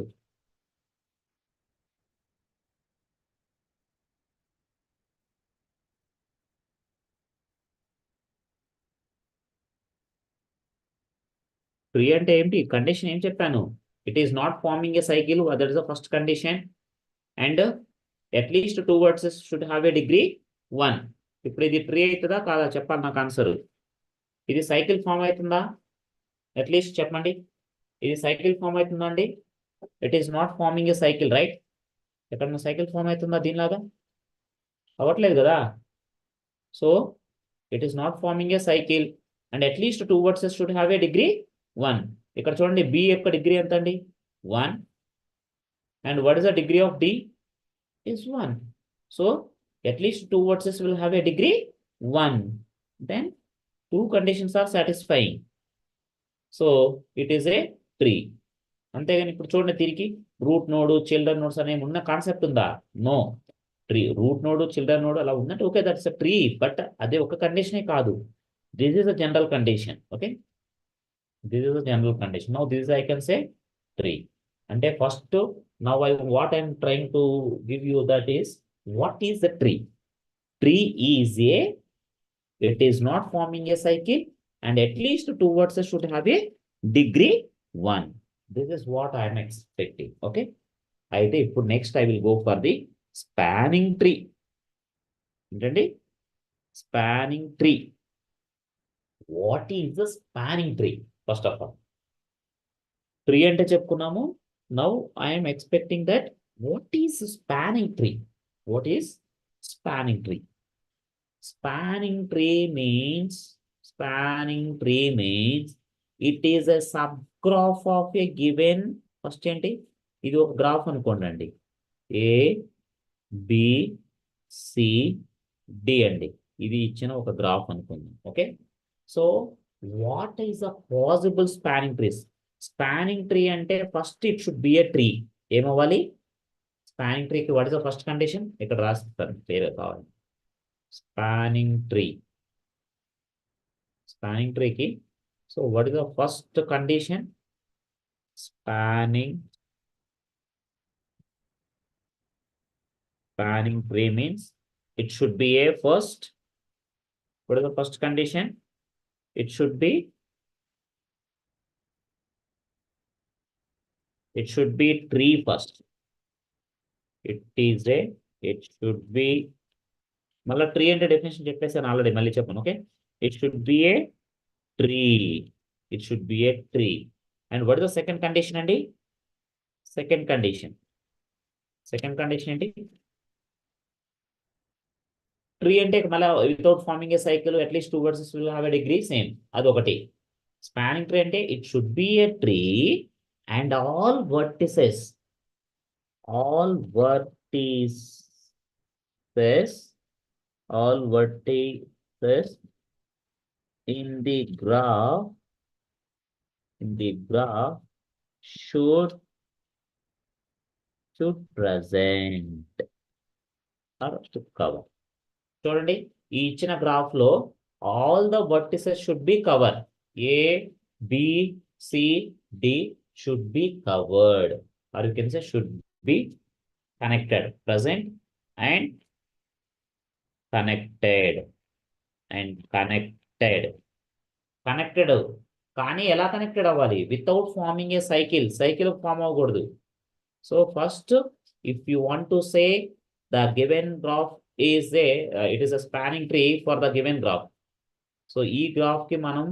ట్రీ అంటే ఏంటి? Condition ఏం చెప్పాను? It is not forming a cycle, that is the first condition. And at least 2 vertices should have a degree 1. ఇప్పుడు ఇది ట్రీ అవుతుందా కాదా చెప్పాలి నాకు ఆన్సర్. ఇది సైకిల్ ఫామ్ అవుతుందా? అట్లీస్ట్ చెప్పండి. ఇది సైకిల్ ఫామ్ అవుతుందా అండి? It is not forming a cycle, right? ఎక్కడన్నా సైకిల్ ఫామ్ అవుతుందా దీనిలాగా? అవ్వట్లేదు కదా. So it is not forming a cycle and at least 2 vertices should have a degree 1. ఇక్కడ చూడండి, బి యొక్క డిగ్రీ ఎంత అండి? 1. And what is the degree of D? is 1. So at least 2 vertices will have a degree 1. Then 2 conditions are satisfying. So it is a tree. అంతేగాని ఇప్పుడు చూడండి, తిరిగి route node children nodes అనేవి ఉన్న concept ఉందా? No. Tree root node children node అలా ఉందంటే okay, that's a tree. But అదే ఒక కండిషనే కాదు. This is a general condition. Okay, this is a general condition. Now this I can say tree. అంటే first now what I'm trying to give you that is, what is the tree? Tree is it is not forming a cycle and at least 2 vertices should have a degree 1. This is what I am expecting. Okay, అయితే ఇప్పుడు next I will go for the spanning tree. ఏంటండి spanning tree? What is the spanning tree? First of all, tree అంటే చెప్పుకున్నాము. Now I am expecting that what is spanning tree? What is spanning tree? Spanning tree means it is a subgraph of a given. First ఏంటి? ఇది ఒక graph అనుకోండి. A B C D అండి. ఇది ఇచ్చిన ఒక గ్రాఫ్ అనుకుందాం. Okay, so what is the possible spanning trees? Spanning tree అంటే first it should be a tree. ఏమవ్వాలి? స్పానింగ్ ట్రీకి what is the first condition? ఇక్కడ రాస్తాను, పేరు కావాలి. స్పానింగ్ ట్రీకి so what is the first condition? Spanning tree means it should be a first. What is the first condition? It should be tree first. It should be మళ్ళీ tree అంటే definition చెప్పేసాను already, మళ్ళీ చెప్పాను. Okay, it should be a tree. And what is the second condition అండి? Second condition ఏంటి? Tree అంటే మళ్ళీ without farming a cycle at least 2 vertices will have a degree, same అదొకటి. స్పానింగ్ ట్రీ అంటే it should be a tree and all vertices in the graph should present or to cover. చూడండి, ఈ ఇచ్చిన graph లో all the vertices should be covered. A B C D should be covered, or you can say should be connected, present and connected. కానీ ఎలా connected అవ్వాలి? Without farming a cycle form అవ్వకూడదు. So first if you want to say the given graph is it is a spanning tree for the given graph. So ఈ graph కి మనం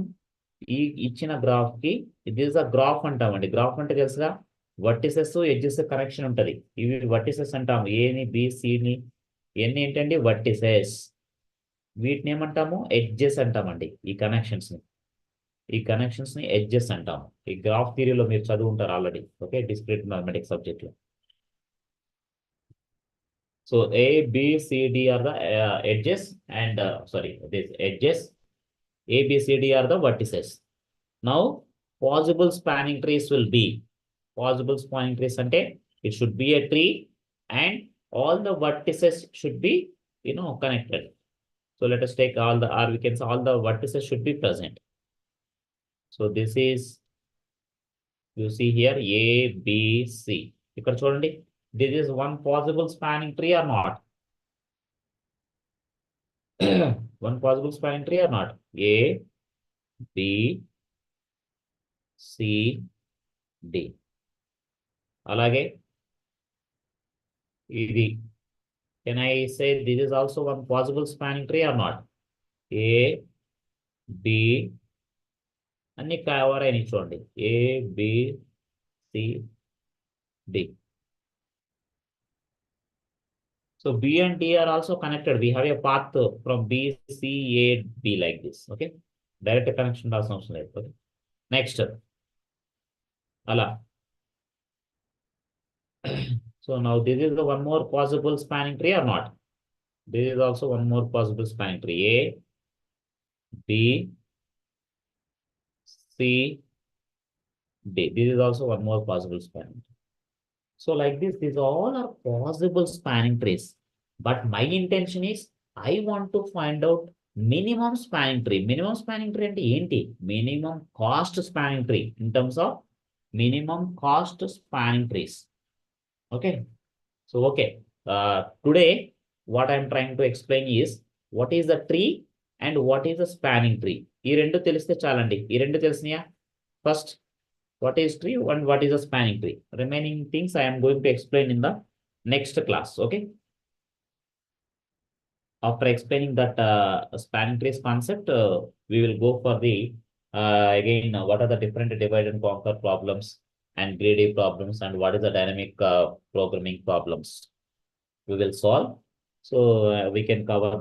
ఈ ఇచ్చిన graph కి ఇది ఇస్ అ గ్రాఫ్ అంటామండి. Graph అంటే తెలుసుగా, వర్టిసెస్ ఎడ్జెస్ కనెక్షన్ ఉంటది. ఇవి వర్టిసెస్ అంటాము. ఏని బి సిని ఇవన్నీ ఏంటండి? వర్టిసెస్. వీటిని ఏమంటాము ఎడ్జెస్ అంటామండి. ఈ కనెక్షన్స్ ని ఎడ్జెస్ అంటాము. ఈ గ్రాఫ్ థియరీలో మీరు చదువుంటారు already. Okay, discrete mathematics subject లో. So A, B, C, D are the edges and sorry, this edges. A, B, C, D are the vertices. Now possible spanning trees will be, possible spanning trees ante it should be a tree and all the vertices should be connected. So let us take all the, or we can say all the vertices should be present. So this is, you see here A, B, C. ఇక్కడ చూడండి, this is one possible spanning tree or not? One possible spanning tree or not? A, B, C, D. అలాగే ఇది, can I say this is also one possible spanning tree or not? A, B, అన్ని ఎవరైనా చూడండి, A, B, C, D. So B and D are also connected. We have a path from B, C, A, B like this. Okay, direct connection రాసిన అవసరం లేదు. Okay, next అలా. So now this is the one more possible spanning tree or not? This is also one more possible spanning tree. A, B, C, D. This is also one more possible spanning tree. So like this, these all are possible spanning trees. But my intention is I want to find out minimum spanning tree. Minimum spanning tree అంటే ఏంటి? Minimum cost spanning tree in terms of minimum cost spanning trees. Okay. So okay. Today what I'm trying to explain is what is the tree and what is the spanning tree. ఈ రెండు తెలిస్తే చాలండి. ఈ రెండు తెలిసినాయా? First, what is tree and what is a spanning tree? Remaining things I am going to explain in the next class. Okay. After explaining that spanning trees concept, we will go for the again what are the different divide and conquer problems and greedy problems and what is the dynamic programming problems we will solve. So we can cover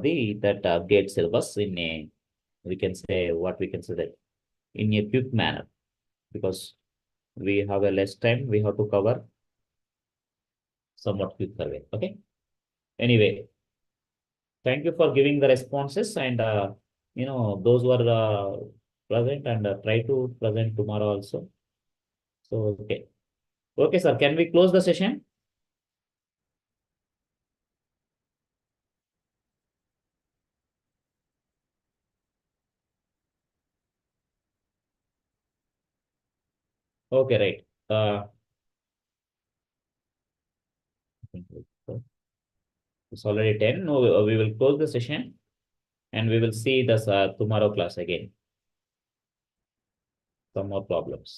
that GATE syllabus in a, we can say what we can say that in a quick manner, because we have a less time, we have to cover somewhat quicker way. Okay. Anyway, thank you for giving the responses and those who are present, and try to present tomorrow also. So okay sir, can we close the session? Okay, right. It's already 10. No, we will close the session and we will see this tomorrow class again. Some more problems.